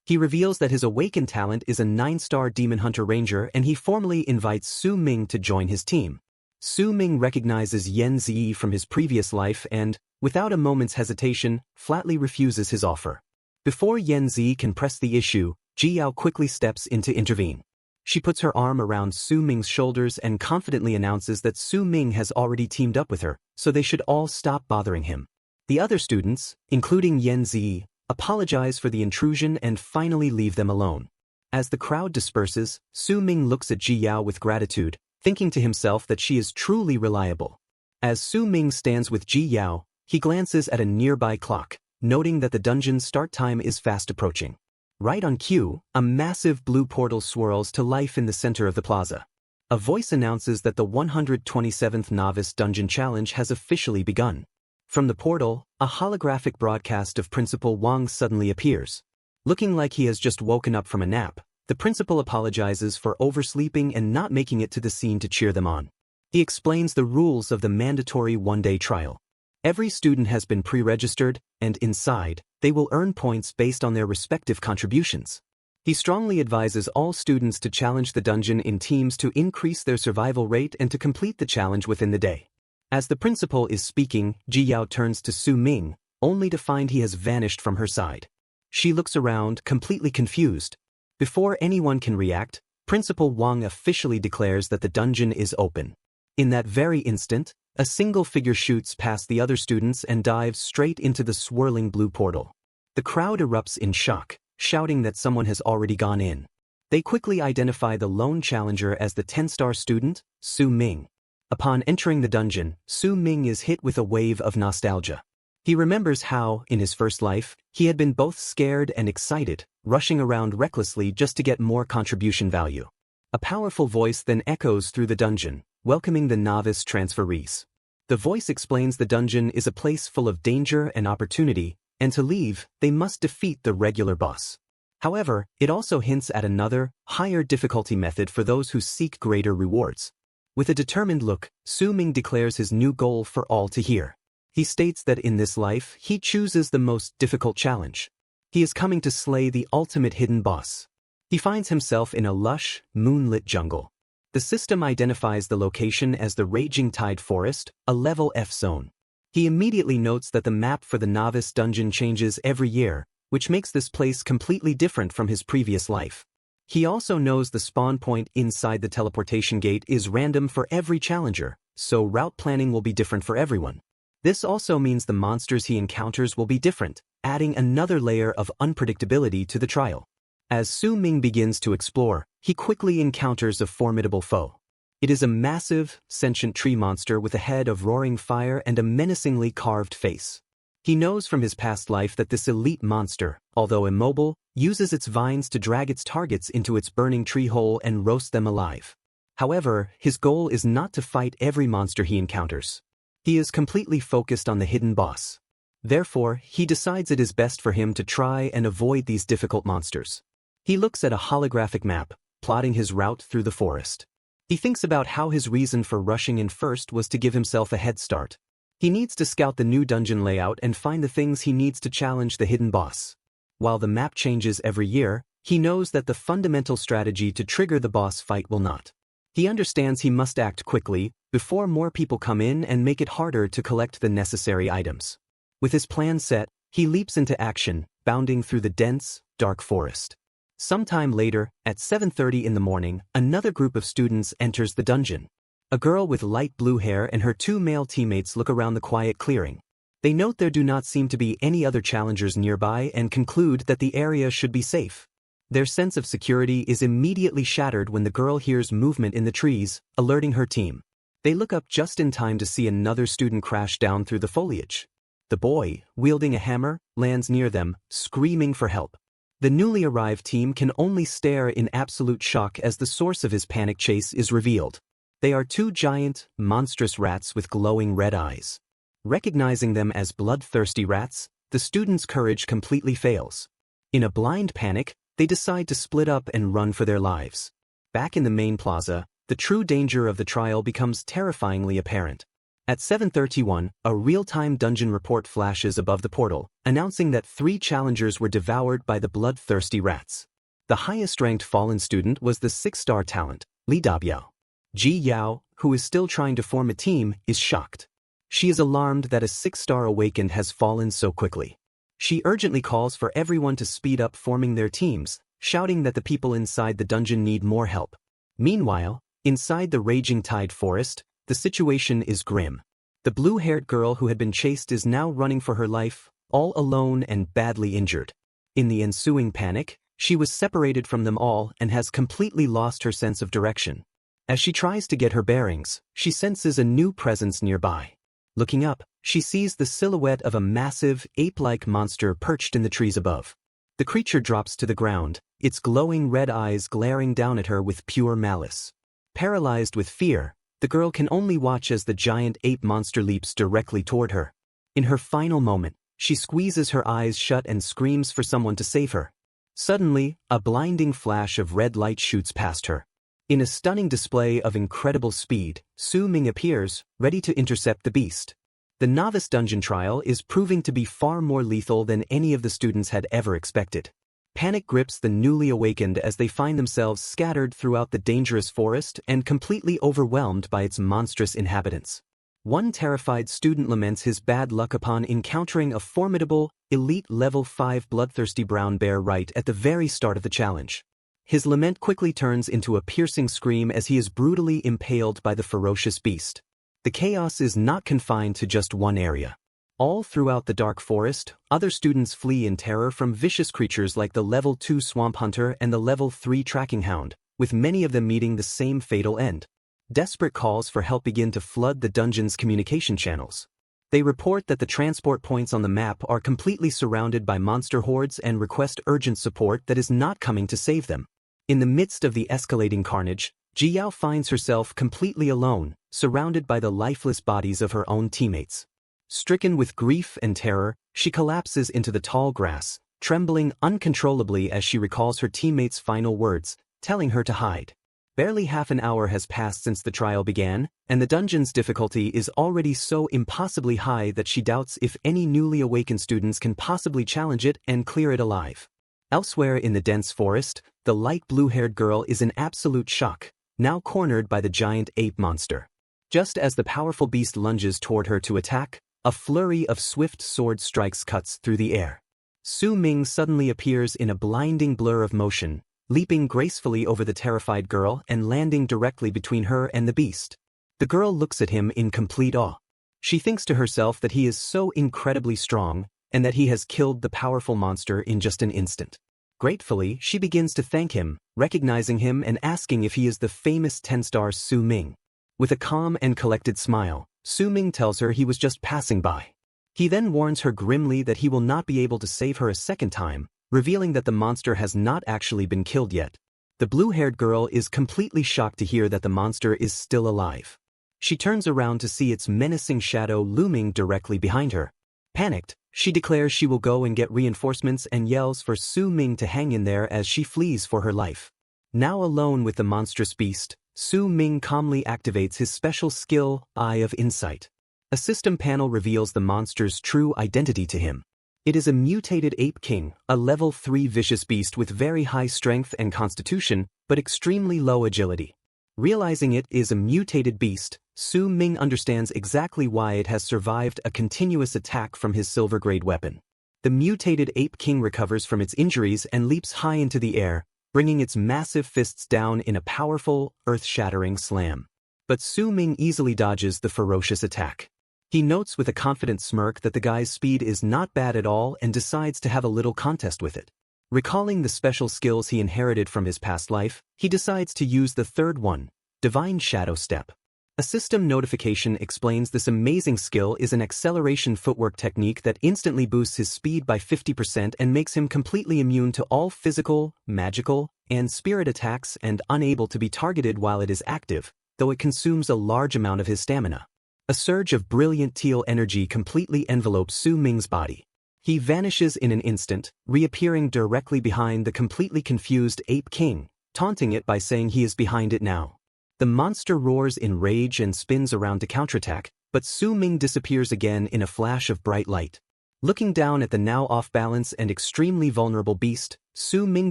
He reveals that his awakened talent is a 9-star Demon Hunter Ranger and he formally invites Su Ming to join his team. Su Ming recognizes Yen Zi from his previous life and, without a moment's hesitation, flatly refuses his offer. Before Yen Zi can press the issue, Ji Yao quickly steps in to intervene. She puts her arm around Su Ming's shoulders and confidently announces that Su Ming has already teamed up with her, so they should all stop bothering him. The other students, including Yan Zi, apologize for the intrusion and finally leave them alone. As the crowd disperses, Su Ming looks at Ji Yao with gratitude, thinking to himself that she is truly reliable. As Su Ming stands with Ji Yao, he glances at a nearby clock, noting that the dungeon's start time is fast approaching. Right on cue, a massive blue portal swirls to life in the center of the plaza. A voice announces that the 127th Novice Dungeon Challenge has officially begun. From the portal, a holographic broadcast of Principal Wang suddenly appears. Looking like he has just woken up from a nap, the principal apologizes for oversleeping and not making it to the scene to cheer them on. He explains the rules of the mandatory one-day trial. Every student has been pre-registered, and inside, they will earn points based on their respective contributions. He strongly advises all students to challenge the dungeon in teams to increase their survival rate and to complete the challenge within the day. As the principal is speaking, Ji Yao turns to Su Ming, only to find he has vanished from her side. She looks around, completely confused. Before anyone can react, Principal Wang officially declares that the dungeon is open. In that very instant, a single figure shoots past the other students and dives straight into the swirling blue portal. The crowd erupts in shock, shouting that someone has already gone in. They quickly identify the lone challenger as the 10-star student, Su Ming. Upon entering the dungeon, Su Ming is hit with a wave of nostalgia. He remembers how, in his first life, he had been both scared and excited, rushing around recklessly just to get more contribution value. A powerful voice then echoes through the dungeon, welcoming the novice transferees. The voice explains the dungeon is a place full of danger and opportunity, and to leave, they must defeat the regular boss. However, it also hints at another, higher difficulty method for those who seek greater rewards. With a determined look, Su Ming declares his new goal for all to hear. He states that in this life, he chooses the most difficult challenge. He is coming to slay the ultimate hidden boss. He finds himself in a lush, moonlit jungle. The system identifies the location as the Raging Tide Forest, a level F zone. He immediately notes that the map for the novice dungeon changes every year, which makes this place completely different from his previous life. He also knows the spawn point inside the teleportation gate is random for every challenger, so route planning will be different for everyone. This also means the monsters he encounters will be different, adding another layer of unpredictability to the trial. As Su Ming begins to explore, he quickly encounters a formidable foe. It is a massive, sentient tree monster with a head of roaring fire and a menacingly carved face. He knows from his past life that this elite monster, although immobile, uses its vines to drag its targets into its burning tree hole and roast them alive. However, his goal is not to fight every monster he encounters. He is completely focused on the hidden boss. Therefore, he decides it is best for him to try and avoid these difficult monsters. He looks at a holographic map, plotting his route through the forest. He thinks about how his reason for rushing in first was to give himself a head start. He needs to scout the new dungeon layout and find the things he needs to challenge the hidden boss. While the map changes every year, he knows that the fundamental strategy to trigger the boss fight will not. He understands he must act quickly, before more people come in and make it harder to collect the necessary items. With his plan set, he leaps into action, bounding through the dense, dark forest. Sometime later, at 7:30 in the morning, another group of students enters the dungeon. A girl with light blue hair and her two male teammates look around the quiet clearing. They note there do not seem to be any other challengers nearby and conclude that the area should be safe. Their sense of security is immediately shattered when the girl hears movement in the trees, alerting her team. They look up just in time to see another student crash down through the foliage. The boy, wielding a hammer, lands near them, screaming for help. The newly arrived team can only stare in absolute shock as the source of his panic chase is revealed. They are two giant, monstrous rats with glowing red eyes. Recognizing them as bloodthirsty rats, the students' courage completely fails. In a blind panic, they decide to split up and run for their lives. Back in the main plaza, the true danger of the trial becomes terrifyingly apparent. At 7:31, a real-time dungeon report flashes above the portal, announcing that 3 challengers were devoured by the bloodthirsty rats. The highest-ranked fallen student was the 6-star talent, Li Dabiao. Ji Yao, who is still trying to form a team, is shocked. She is alarmed that a 6-star awakened has fallen so quickly. She urgently calls for everyone to speed up forming their teams, shouting that the people inside the dungeon need more help. Meanwhile, inside the raging tide forest, the situation is grim. The blue-haired girl who had been chased is now running for her life, all alone and badly injured. In the ensuing panic, she was separated from them all and has completely lost her sense of direction. As she tries to get her bearings, she senses a new presence nearby. Looking up, she sees the silhouette of a massive, ape-like monster perched in the trees above. The creature drops to the ground, its glowing red eyes glaring down at her with pure malice. Paralyzed with fear, the girl can only watch as the giant ape monster leaps directly toward her. In her final moment, she squeezes her eyes shut and screams for someone to save her. Suddenly, a blinding flash of red light shoots past her. In a stunning display of incredible speed, Su Ming appears, ready to intercept the beast. The novice dungeon trial is proving to be far more lethal than any of the students had ever expected. Panic grips the newly awakened as they find themselves scattered throughout the dangerous forest and completely overwhelmed by its monstrous inhabitants. One terrified student laments his bad luck upon encountering a formidable, elite level 5 bloodthirsty brown bear right at the very start of the challenge. His lament quickly turns into a piercing scream as he is brutally impaled by the ferocious beast. The chaos is not confined to just one area. All throughout the dark forest, other students flee in terror from vicious creatures like the level 2 swamp hunter and the level 3 tracking hound, with many of them meeting the same fatal end. Desperate calls for help begin to flood the dungeon's communication channels. They report that the transport points on the map are completely surrounded by monster hordes and request urgent support that is not coming to save them. In the midst of the escalating carnage, Jiyao finds herself completely alone, surrounded by the lifeless bodies of her own teammates. Stricken with grief and terror, she collapses into the tall grass, trembling uncontrollably as she recalls her teammates' final words, telling her to hide. Barely half an hour has passed since the trial began, and the dungeon's difficulty is already so impossibly high that she doubts if any newly awakened students can possibly challenge it and clear it alive. Elsewhere in the dense forest, the light blue-haired girl is in absolute shock, now cornered by the giant ape monster. Just as the powerful beast lunges toward her to attack, a flurry of swift sword strikes cuts through the air. Su Ming suddenly appears in a blinding blur of motion, leaping gracefully over the terrified girl and landing directly between her and the beast. The girl looks at him in complete awe. She thinks to herself that he is so incredibly strong, and that he has killed the powerful monster in just an instant. Gratefully, she begins to thank him, recognizing him and asking if he is the famous 10-star Su Ming. With a calm and collected smile, Su Ming tells her he was just passing by. He then warns her grimly that he will not be able to save her a second time, revealing that the monster has not actually been killed yet. The blue-haired girl is completely shocked to hear that the monster is still alive. She turns around to see its menacing shadow looming directly behind her. Panicked, she declares she will go and get reinforcements and yells for Su Ming to hang in there as she flees for her life. Now alone with the monstrous beast, Su Ming calmly activates his special skill, Eye of Insight. A system panel reveals the monster's true identity to him. It is a mutated ape king, a level 3 vicious beast with very high strength and constitution, but extremely low agility. Realizing it is a mutated beast, Su Ming understands exactly why it has survived a continuous attack from his silver-grade weapon. The mutated ape king recovers from its injuries and leaps high into the air, bringing its massive fists down in a powerful, earth-shattering slam. But Su Ming easily dodges the ferocious attack. He notes with a confident smirk that the guy's speed is not bad at all and decides to have a little contest with it. Recalling the special skills he inherited from his past life, he decides to use the third one, Divine Shadow Step. A system notification explains this amazing skill is an acceleration footwork technique that instantly boosts his speed by 50% and makes him completely immune to all physical, magical, and spirit attacks and unable to be targeted while it is active, though it consumes a large amount of his stamina. A surge of brilliant teal energy completely envelopes Su Ming's body. He vanishes in an instant, reappearing directly behind the completely confused Ape King, taunting it by saying he is behind it now. The monster roars in rage and spins around to counterattack, but Su Ming disappears again in a flash of bright light. Looking down at the now off-balance and extremely vulnerable beast, Su Ming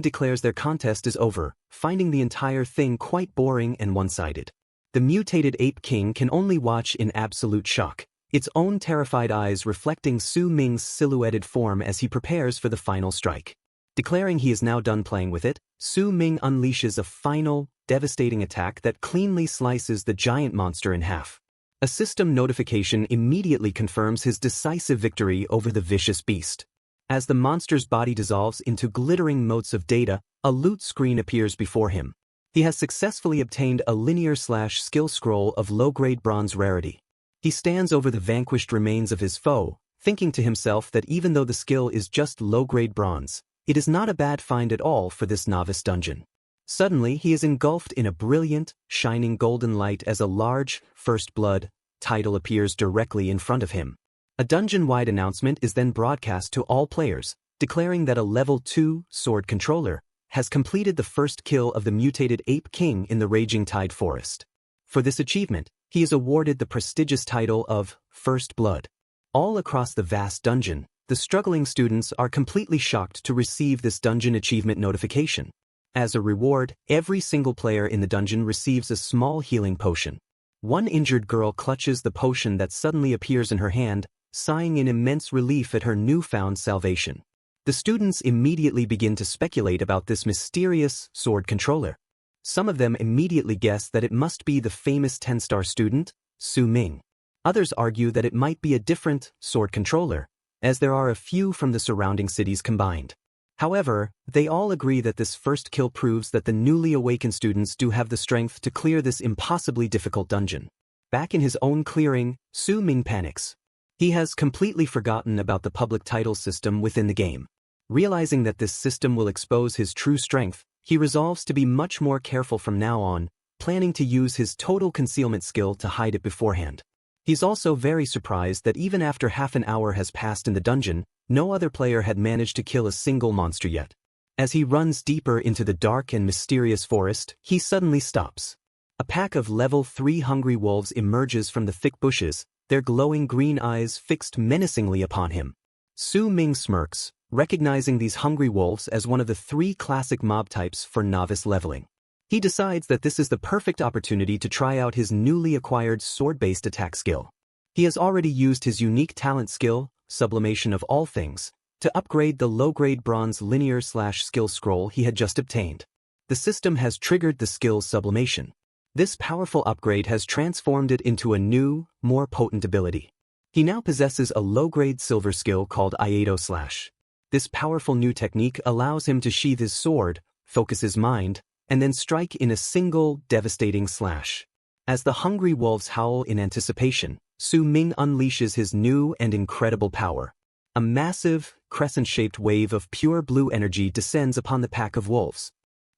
declares their contest is over, finding the entire thing quite boring and one-sided. The mutated Ape King can only watch in absolute shock, its own terrified eyes reflecting Su Ming's silhouetted form as he prepares for the final strike. Declaring he is now done playing with it, Su Ming unleashes a final, devastating attack that cleanly slices the giant monster in half. A system notification immediately confirms his decisive victory over the vicious beast. As the monster's body dissolves into glittering motes of data, a loot screen appears before him. He has successfully obtained a linear/skill scroll of low-grade bronze rarity. He stands over the vanquished remains of his foe, thinking to himself that even though the skill is just low-grade bronze, it is not a bad find at all for this novice dungeon. Suddenly, he is engulfed in a brilliant, shining golden light as a large, First Blood title appears directly in front of him. A dungeon-wide announcement is then broadcast to all players, declaring that a level 2 sword controller has completed the first kill of the mutated Ape King in the Raging Tide Forest. For this achievement, he is awarded the prestigious title of First Blood. All across the vast dungeon, the struggling students are completely shocked to receive this dungeon achievement notification. As a reward, every single player in the dungeon receives a small healing potion. One injured girl clutches the potion that suddenly appears in her hand, sighing in immense relief at her newfound salvation. The students immediately begin to speculate about this mysterious sword controller. Some of them immediately guess that it must be the famous 10-star student, Su Ming. Others argue that it might be a different sword controller, as there are a few from the surrounding cities combined. However, they all agree that this first kill proves that the newly awakened students do have the strength to clear this impossibly difficult dungeon. Back in his own clearing, Su Ming panics. He has completely forgotten about the public title system within the game. Realizing that this system will expose his true strength, he resolves to be much more careful from now on, planning to use his total concealment skill to hide it beforehand. He's also very surprised that even after half an hour has passed in the dungeon, no other player had managed to kill a single monster yet. As he runs deeper into the dark and mysterious forest, he suddenly stops. A pack of level 3 hungry wolves emerges from the thick bushes, their glowing green eyes fixed menacingly upon him. Su Ming smirks, recognizing these hungry wolves as one of the 3 classic mob types for novice leveling. He decides that this is the perfect opportunity to try out his newly acquired sword-based attack skill. He has already used his unique talent skill, Sublimation of All Things, to upgrade the low-grade bronze linear/skill scroll he had just obtained. The system has triggered the skill Sublimation. This powerful upgrade has transformed it into a new, more potent ability. He now possesses a low-grade silver skill called Iato Slash. This powerful new technique allows him to sheathe his sword, focus his mind, and then strike in a single, devastating slash. As the hungry wolves howl in anticipation, Su Ming unleashes his new and incredible power. A massive, crescent-shaped wave of pure blue energy descends upon the pack of wolves.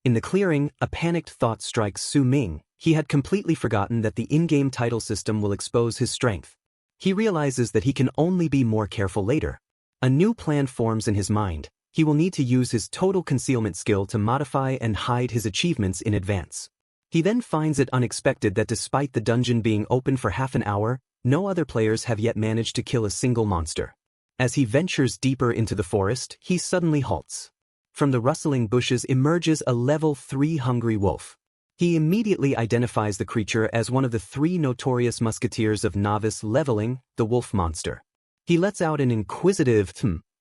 In the clearing, a panicked thought strikes Su Ming. He had completely forgotten that the in-game title system will expose his strength. He realizes that he can only be more careful later. A new plan forms in his mind. He will need to use his total concealment skill to modify and hide his achievements in advance. He then finds it unexpected that despite the dungeon being open for half an hour, no other players have yet managed to kill a single monster. As he ventures deeper into the forest, he suddenly halts. From the rustling bushes emerges a level 3 hungry wolf. He immediately identifies the creature as one of the 3 notorious musketeers of novice leveling, the wolf monster. He lets out an inquisitive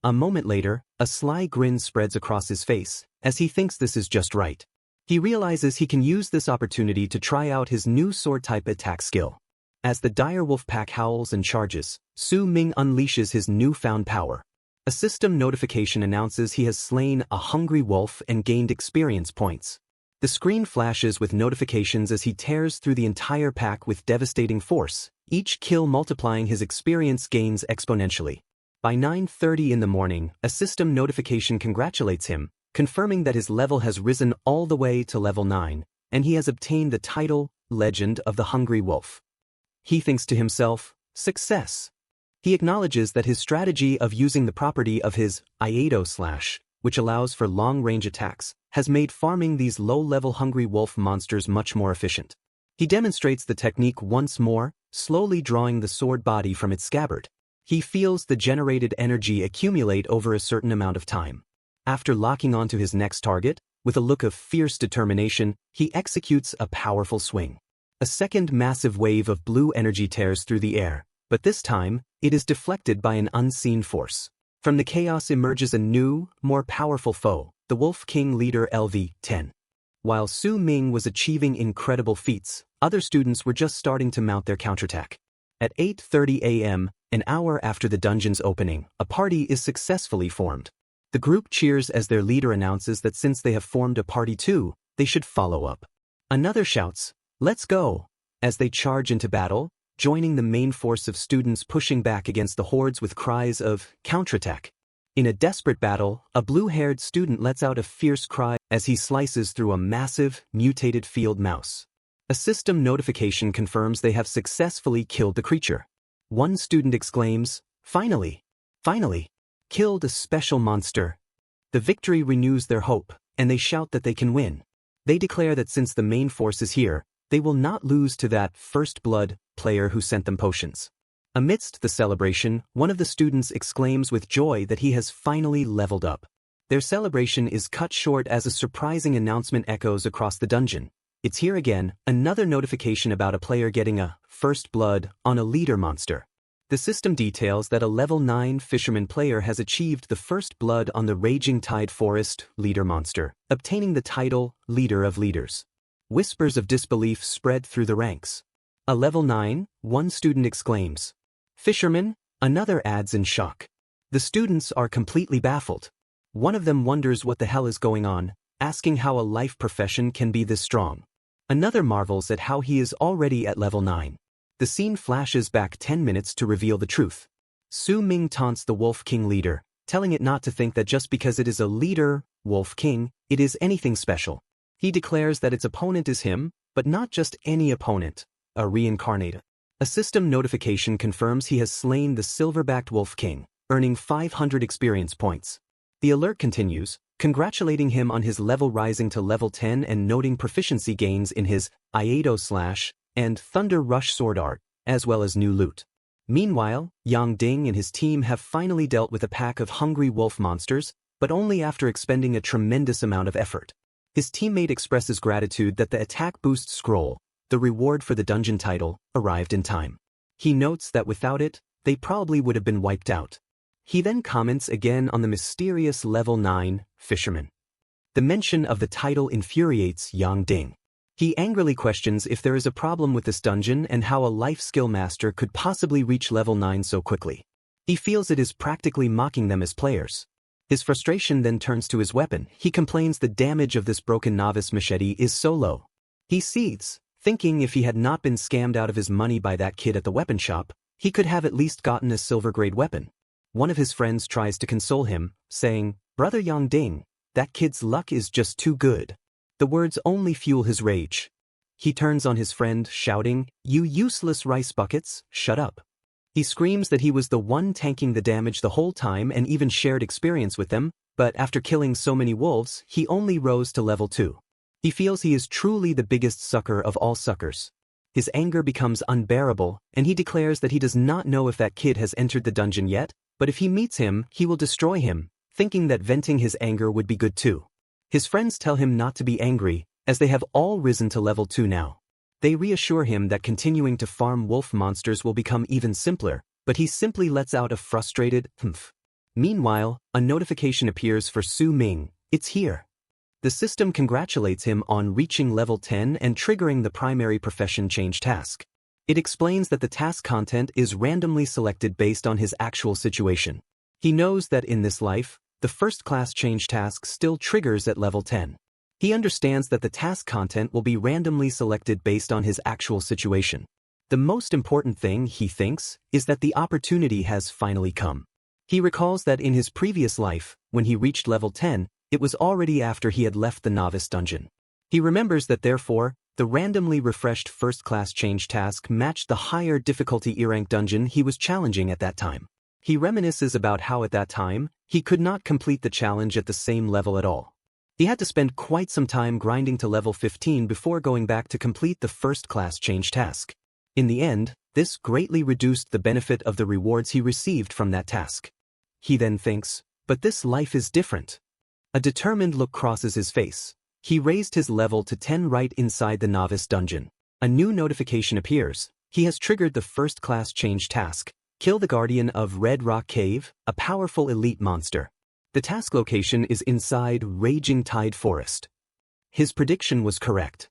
A moment later, a sly grin spreads across his face, as he thinks this is just right. He realizes he can use this opportunity to try out his new sword-type attack skill. As the dire wolf pack howls and charges, Su Ming unleashes his newfound power. A system notification announces he has slain a hungry wolf and gained experience points. The screen flashes with notifications as he tears through the entire pack with devastating force, each kill multiplying his experience gains exponentially. By 9:30 in the morning, a system notification congratulates him, confirming that his level has risen all the way to level 9, and he has obtained the title, Legend of the Hungry Wolf. He thinks to himself, success. He acknowledges that his strategy of using the property of his Iato Slash, which allows for long-range attacks, has made farming these low-level hungry wolf monsters much more efficient. He demonstrates the technique once more, slowly drawing the sword body from its scabbard. He feels the generated energy accumulate over a certain amount of time. After locking onto his next target, with a look of fierce determination, he executes a powerful swing. A second massive wave of blue energy tears through the air, but this time, it is deflected by an unseen force. From the chaos emerges a new, more powerful foe, the Wolf King leader LV-10. While Su Ming was achieving incredible feats, other students were just starting to mount their counterattack. At 8:30 a.m., an hour after the dungeon's opening, a party is successfully formed. The group cheers as their leader announces that since they have formed a party too, they should follow up. Another shouts, "Let's go!" as they charge into battle, joining the main force of students pushing back against the hordes with cries of counterattack. In a desperate battle, a blue-haired student lets out a fierce cry as he slices through a massive, mutated field mouse. A system notification confirms they have successfully killed the creature. One student exclaims, "Finally! Finally! Killed a special monster!" The victory renews their hope, and they shout that they can win. They declare that since the main force is here, they will not lose to that first blood player who sent them potions. Amidst the celebration, one of the students exclaims with joy that he has finally leveled up. Their celebration is cut short as a surprising announcement echoes across the dungeon. It's here again, another notification about a player getting a first blood on a leader monster. The system details that a level 9 fisherman player has achieved the first blood on the Raging Tide Forest leader monster, obtaining the title Leader of Leaders. Whispers of disbelief spread through the ranks. A level 9, one student exclaims. "Fisherman," another adds in shock. The students are completely baffled. One of them wonders what the hell is going on, asking how a life profession can be this strong. Another marvels at how he is already at level 9. The scene flashes back 10 minutes to reveal the truth. Su Ming taunts the Wolf King leader, telling it not to think that just because it is a leader, Wolf King, it is anything special. He declares that its opponent is him, but not just any opponent, a reincarnated. A system notification confirms he has slain the silver-backed Wolf King, earning 500 experience points. The alert continues, congratulating him on his level rising to level 10 and noting proficiency gains in his Iato Slash and Thunder Rush sword art, as well as new loot. Meanwhile, Yang Ding and his team have finally dealt with a pack of hungry wolf monsters, but only after expending a tremendous amount of effort. His teammate expresses gratitude that the attack boost scroll, the reward for the dungeon title, arrived in time. He notes that without it, they probably would have been wiped out. He then comments again on the mysterious level 9 fisherman. The mention of the title infuriates Yang Ding. He angrily questions if there is a problem with this dungeon and how a life skill master could possibly reach level 9 so quickly. He feels it is practically mocking them as players. His frustration then turns to his weapon. He complains the damage of this broken novice machete is so low. He seethes, thinking if he had not been scammed out of his money by that kid at the weapon shop, he could have at least gotten a silver-grade weapon. One of his friends tries to console him, saying, "Brother Yang Ding, that kid's luck is just too good." The words only fuel his rage. He turns on his friend, shouting, "You useless rice buckets, shut up." He screams that he was the one tanking the damage the whole time and even shared experience with them, but after killing so many wolves, he only rose to level 2. He feels he is truly the biggest sucker of all suckers. His anger becomes unbearable, and he declares that he does not know if that kid has entered the dungeon yet, but if he meets him, he will destroy him, thinking that venting his anger would be good too. His friends tell him not to be angry, as they have all risen to level 2 now. They reassure him that continuing to farm wolf monsters will become even simpler, but he simply lets out a frustrated humph. Meanwhile, a notification appears for Su Ming. It's here. The system congratulates him on reaching level 10 and triggering the primary profession change task. It explains that the task content is randomly selected based on his actual situation. He knows that in this life, the first class change task still triggers at level 10. He understands that the task content will be randomly selected based on his actual situation. The most important thing, he thinks, is that the opportunity has finally come. He recalls that in his previous life, when he reached level 10, it was already after he had left the novice dungeon. He remembers that therefore, the randomly refreshed first-class change task matched the higher difficulty E-rank dungeon he was challenging at that time. He reminisces about how at that time, he could not complete the challenge at the same level at all. He had to spend quite some time grinding to level 15 before going back to complete the first-class change task. In the end, this greatly reduced the benefit of the rewards he received from that task. He then thinks, but this life is different. A determined look crosses his face. He raised his level to 10 right inside the novice dungeon. A new notification appears. He has triggered the first-class change task, Kill the guardian of Red Rock Cave, a powerful elite monster. The task location is inside Raging Tide Forest. His prediction was correct.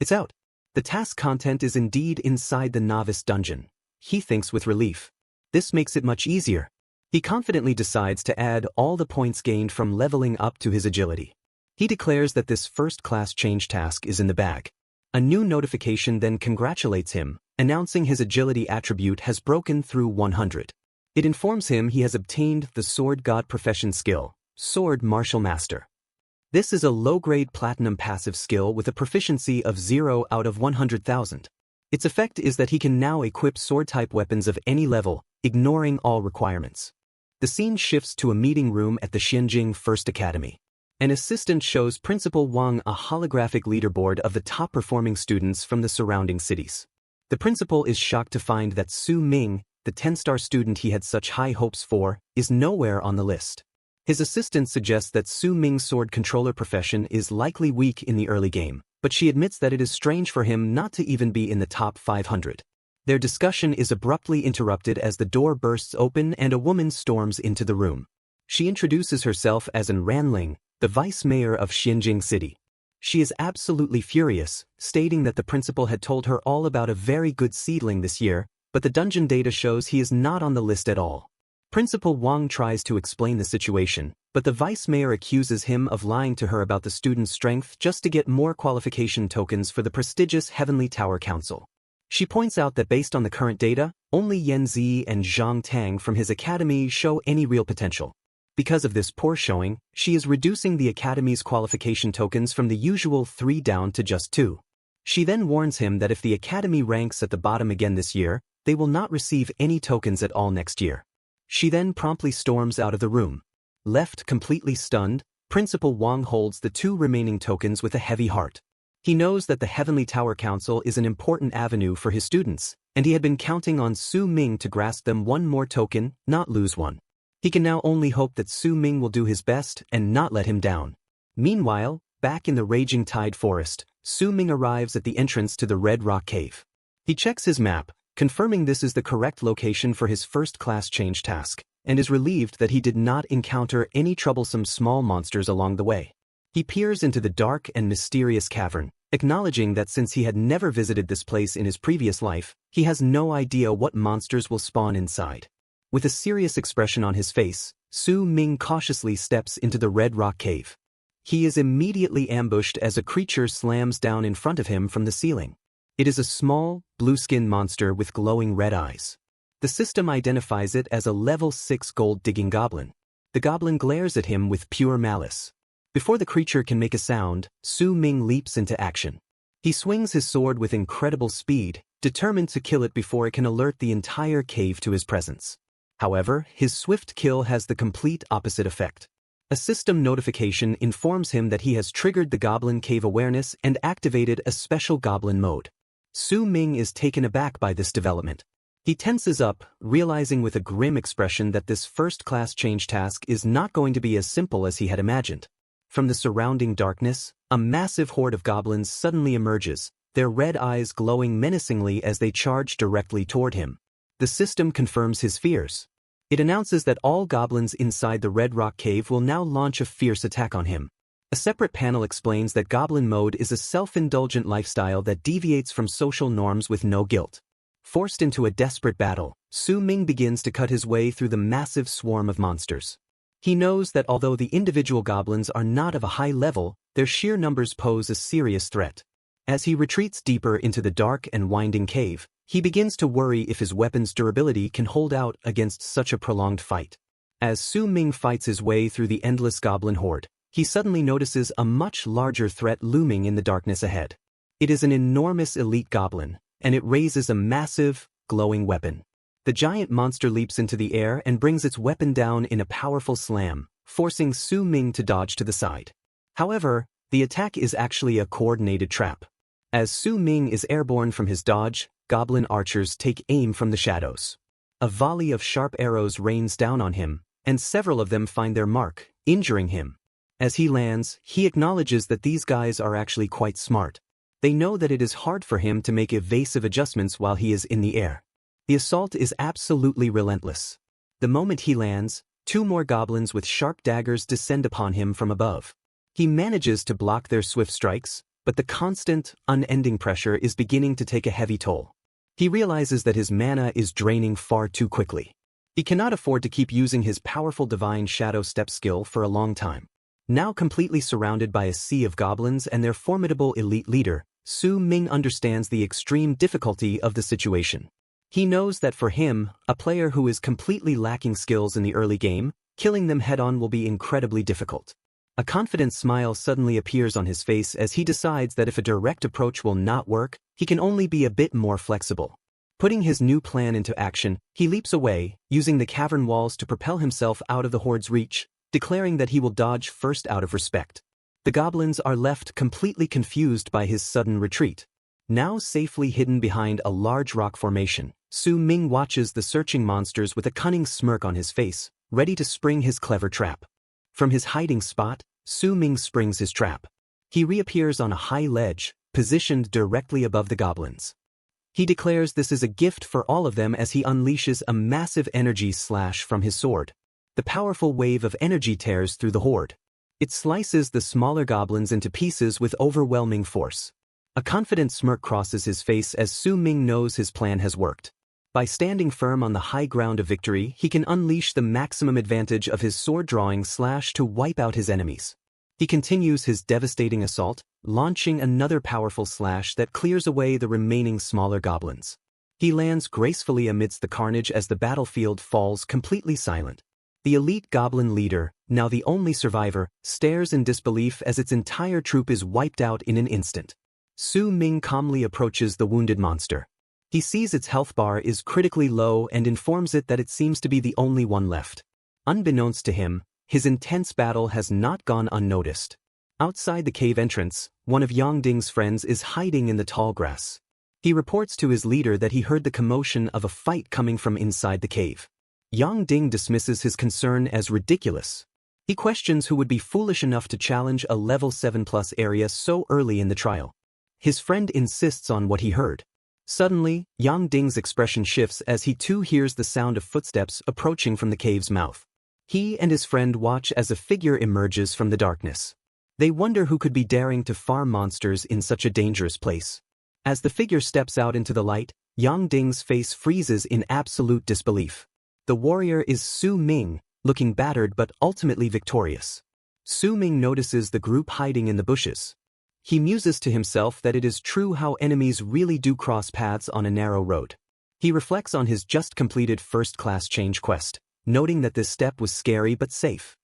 It's out. The task content is indeed inside the novice dungeon. He thinks with relief. This makes it much easier. He confidently decides to add all the points gained from leveling up to his agility. He declares that this first-class change task is in the bag. A new notification then congratulates him, announcing his agility attribute has broken through 100. It informs him he has obtained the Sword God Profession skill, Sword Martial Master. This is a low-grade platinum passive skill with a proficiency of 0 out of 100,000. Its effect is that he can now equip sword-type weapons of any level, ignoring all requirements. The scene shifts to a meeting room at the Xianjing First Academy. An assistant shows Principal Wang a holographic leaderboard of the top-performing students from the surrounding cities. The principal is shocked to find that Su Ming, the 10-star student he had such high hopes for, is nowhere on the list. His assistant suggests that Su Ming's sword controller profession is likely weak in the early game, but she admits that it is strange for him not to even be in the top 500. Their discussion is abruptly interrupted as the door bursts open and a woman storms into the room. She introduces herself as An Ranling, the vice mayor of Xinjing City. She is absolutely furious, stating that the principal had told her all about a very good seedling this year, but the dungeon data shows he is not on the list at all. Principal Wang tries to explain the situation, but the vice mayor accuses him of lying to her about the student's strength just to get more qualification tokens for the prestigious Heavenly Tower Council. She points out that based on the current data, only Yan Zi and Zhang Tang from his academy show any real potential. Because of this poor showing, she is reducing the academy's qualification tokens from the usual 3 down to just 2. She then warns him that if the academy ranks at the bottom again this year, they will not receive any tokens at all next year. She then promptly storms out of the room. Left completely stunned, Principal Wang holds the 2 remaining tokens with a heavy heart. He knows that the Heavenly Tower Council is an important avenue for his students, and he had been counting on Su Ming to grasp them 1 more token, not lose one. He can now only hope that Su Ming will do his best and not let him down. Meanwhile, back in the Raging Tide Forest, Su Ming arrives at the entrance to the Red Rock Cave. He checks his map, confirming this is the correct location for his first-class change task, and is relieved that he did not encounter any troublesome small monsters along the way. He peers into the dark and mysterious cavern, acknowledging that since he had never visited this place in his previous life, he has no idea what monsters will spawn inside. With a serious expression on his face, Su Ming cautiously steps into the Red Rock Cave. He is immediately ambushed as a creature slams down in front of him from the ceiling. It is a small, blue-skinned monster with glowing red eyes. The system identifies it as a level 6 gold-digging goblin. The goblin glares at him with pure malice. Before the creature can make a sound, Su Ming leaps into action. He swings his sword with incredible speed, determined to kill it before it can alert the entire cave to his presence. However, his swift kill has the complete opposite effect. A system notification informs him that he has triggered the Goblin Cave awareness and activated a special goblin mode. Su Ming is taken aback by this development. He tenses up, realizing with a grim expression that this first-class change task is not going to be as simple as he had imagined. From the surrounding darkness, a massive horde of goblins suddenly emerges, their red eyes glowing menacingly as they charge directly toward him. The system confirms his fears. It announces that all goblins inside the Red Rock Cave will now launch a fierce attack on him. A separate panel explains that goblin mode is a self-indulgent lifestyle that deviates from social norms with no guilt. Forced into a desperate battle, Su Ming begins to cut his way through the massive swarm of monsters. He knows that although the individual goblins are not of a high level, their sheer numbers pose a serious threat. As he retreats deeper into the dark and winding cave, he begins to worry if his weapon's durability can hold out against such a prolonged fight. As Su Ming fights his way through the endless goblin horde, he suddenly notices a much larger threat looming in the darkness ahead. It is an enormous elite goblin, and it raises a massive, glowing weapon. The giant monster leaps into the air and brings its weapon down in a powerful slam, forcing Su Ming to dodge to the side. However, the attack is actually a coordinated trap. As Su Ming is airborne from his dodge, goblin archers take aim from the shadows. A volley of sharp arrows rains down on him, and several of them find their mark, injuring him. As he lands, he acknowledges that these guys are actually quite smart. They know that it is hard for him to make evasive adjustments while he is in the air. The assault is absolutely relentless. The moment he lands, two more goblins with sharp daggers descend upon him from above. He manages to block their swift strikes, but the constant, unending pressure is beginning to take a heavy toll. He realizes that his mana is draining far too quickly. He cannot afford to keep using his powerful Divine Shadow Step skill for a long time. Now completely surrounded by a sea of goblins and their formidable elite leader, Su Ming understands the extreme difficulty of the situation. He knows that for him, a player who is completely lacking skills in the early game, killing them head-on will be incredibly difficult. A confident smile suddenly appears on his face as he decides that if a direct approach will not work, he can only be a bit more flexible. Putting his new plan into action, he leaps away, using the cavern walls to propel himself out of the horde's reach, declaring that he will dodge first out of respect. The goblins are left completely confused by his sudden retreat. Now safely hidden behind a large rock formation, Su Ming watches the searching monsters with a cunning smirk on his face, ready to spring his clever trap. From his hiding spot, Su Ming springs his trap. He reappears on a high ledge, positioned directly above the goblins. He declares this is a gift for all of them as he unleashes a massive energy slash from his sword. The powerful wave of energy tears through the horde. It slices the smaller goblins into pieces with overwhelming force. A confident smirk crosses his face as Su Ming knows his plan has worked. By standing firm on the high ground of victory, he can unleash the maximum advantage of his sword-drawing slash to wipe out his enemies. He continues his devastating assault, launching another powerful slash that clears away the remaining smaller goblins. He lands gracefully amidst the carnage as the battlefield falls completely silent. The elite goblin leader, now the only survivor, stares in disbelief as its entire troop is wiped out in an instant. Su Ming calmly approaches the wounded monster. He sees its health bar is critically low and informs it that it seems to be the only one left. Unbeknownst to him, his intense battle has not gone unnoticed. Outside the cave entrance, one of Yang Ding's friends is hiding in the tall grass. He reports to his leader that he heard the commotion of a fight coming from inside the cave. Yang Ding dismisses his concern as ridiculous. He questions who would be foolish enough to challenge a level 7+ area so early in the trial. His friend insists on what he heard. Suddenly, Yang Ding's expression shifts as he too hears the sound of footsteps approaching from the cave's mouth. He and his friend watch as a figure emerges from the darkness. They wonder who could be daring to farm monsters in such a dangerous place. As the figure steps out into the light, Yang Ding's face freezes in absolute disbelief. The warrior is Su Ming, looking battered but ultimately victorious. Su Ming notices the group hiding in the bushes. He muses to himself that it is true how enemies really do cross paths on a narrow road. He reflects on his just completed first-class change quest, noting that this step was scary but safe.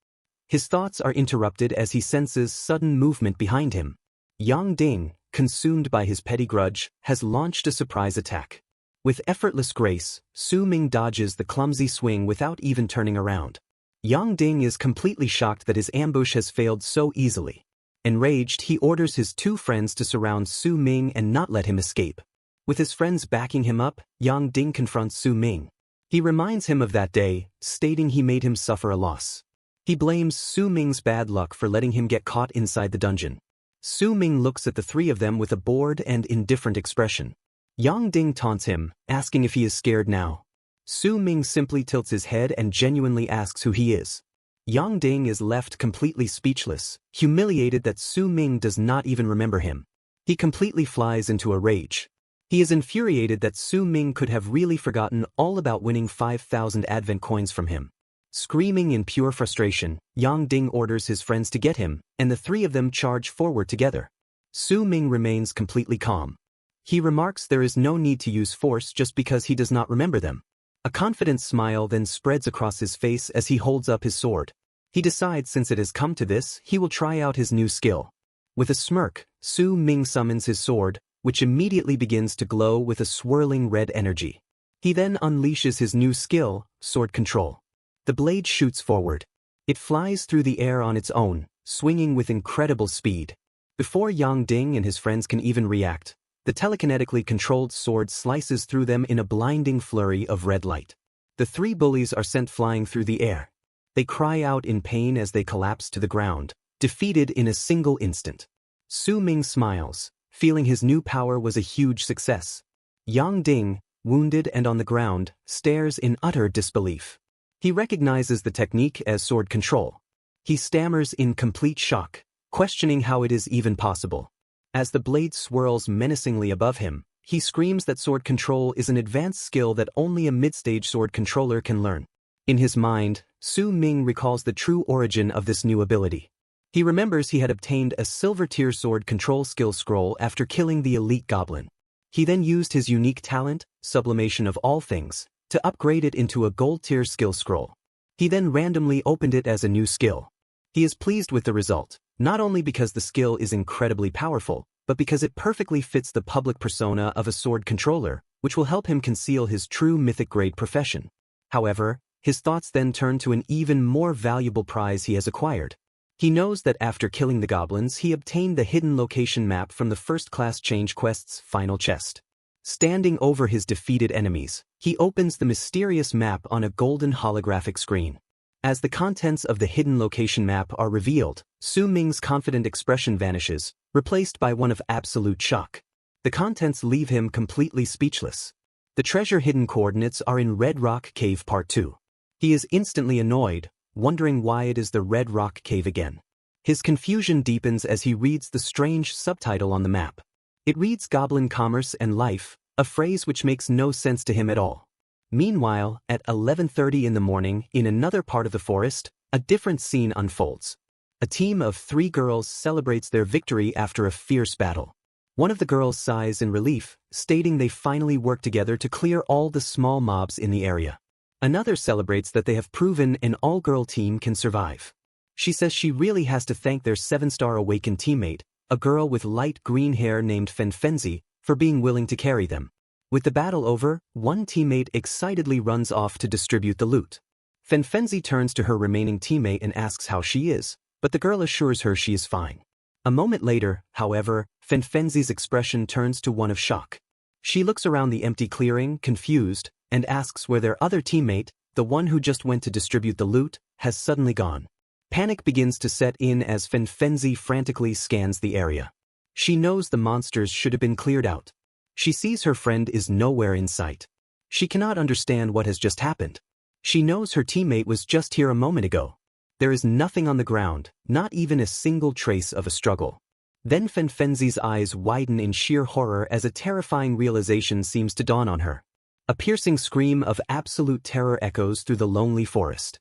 His thoughts are interrupted as he senses sudden movement behind him. Yang Ding, consumed by his petty grudge, has launched a surprise attack. With effortless grace, Su Ming dodges the clumsy swing without even turning around. Yang Ding is completely shocked that his ambush has failed so easily. Enraged, he orders his two friends to surround Su Ming and not let him escape. With his friends backing him up, Yang Ding confronts Su Ming. He reminds him of that day, stating he made him suffer a loss. He blames Su Ming's bad luck for letting him get caught inside the dungeon. Su Ming looks at the three of them with a bored and indifferent expression. Yang Ding taunts him, asking if he is scared now. Su Ming simply tilts his head and genuinely asks who he is. Yang Ding is left completely speechless, humiliated that Su Ming does not even remember him. He completely flies into a rage. He is infuriated that Su Ming could have really forgotten all about winning 5,000 advent coins from him. Screaming in pure frustration, Yang Ding orders his friends to get him, and the three of them charge forward together. Su Ming remains completely calm. He remarks there is no need to use force just because he does not remember them. A confident smile then spreads across his face as he holds up his sword. He decides since it has come to this, he will try out his new skill. With a smirk, Su Ming summons his sword, which immediately begins to glow with a swirling red energy. He then unleashes his new skill, Sword Control. The blade shoots forward. It flies through the air on its own, swinging with incredible speed. Before Yang Ding and his friends can even react, the telekinetically controlled sword slices through them in a blinding flurry of red light. The three bullies are sent flying through the air. They cry out in pain as they collapse to the ground, defeated in a single instant. Su Ming smiles, feeling his new power was a huge success. Yang Ding, wounded and on the ground, stares in utter disbelief. He recognizes the technique as sword control. He stammers in complete shock, questioning how it is even possible. As the blade swirls menacingly above him, he screams that sword control is an advanced skill that only a mid-stage sword controller can learn. In his mind, Su Ming recalls the true origin of this new ability. He remembers he had obtained a silver-tier sword control skill scroll after killing the elite goblin. He then used his unique talent, Sublimation of All Things, to upgrade it into a gold-tier skill scroll. He then randomly opened it as a new skill. He is pleased with the result, not only because the skill is incredibly powerful, but because it perfectly fits the public persona of a sword controller, which will help him conceal his true mythic-grade profession. However, his thoughts then turn to an even more valuable prize he has acquired. He knows that after killing the goblins, he obtained the hidden location map from the first-class change quest's final chest. Standing over his defeated enemies, he opens the mysterious map on a golden holographic screen. As the contents of the hidden location map are revealed, Su Ming's confident expression vanishes, replaced by one of absolute shock. The contents leave him completely speechless. The treasure-hidden coordinates are in Red Rock Cave Part 2. He is instantly annoyed, wondering why it is the Red Rock Cave again. His confusion deepens as he reads the strange subtitle on the map. It reads Goblin Commerce and Life, a phrase which makes no sense to him at all. Meanwhile, at 11:30 in the morning, in another part of the forest, a different scene unfolds. A team of 3 girls celebrates their victory after a fierce battle. One of the girls sighs in relief, stating they finally worked together to clear all the small mobs in the area. Another celebrates that they have proven an all-girl team can survive. She says she really has to thank their 7-star awakened teammate, a girl with light green hair named Fenfenzi, for being willing to carry them. With the battle over, one teammate excitedly runs off to distribute the loot. Fenfenzi turns to her remaining teammate and asks how she is, but the girl assures her she is fine. A moment later, however, Fenfenzi's expression turns to one of shock. She looks around the empty clearing, confused, and asks where their other teammate, the one who just went to distribute the loot, has suddenly gone. Panic begins to set in as Fenfenzi frantically scans the area. She knows the monsters should have been cleared out. She sees her friend is nowhere in sight. She cannot understand what has just happened. She knows her teammate was just here a moment ago. There is nothing on the ground, not even a single trace of a struggle. Then Fenfenzi's eyes widen in sheer horror as a terrifying realization seems to dawn on her. A piercing scream of absolute terror echoes through the lonely forest.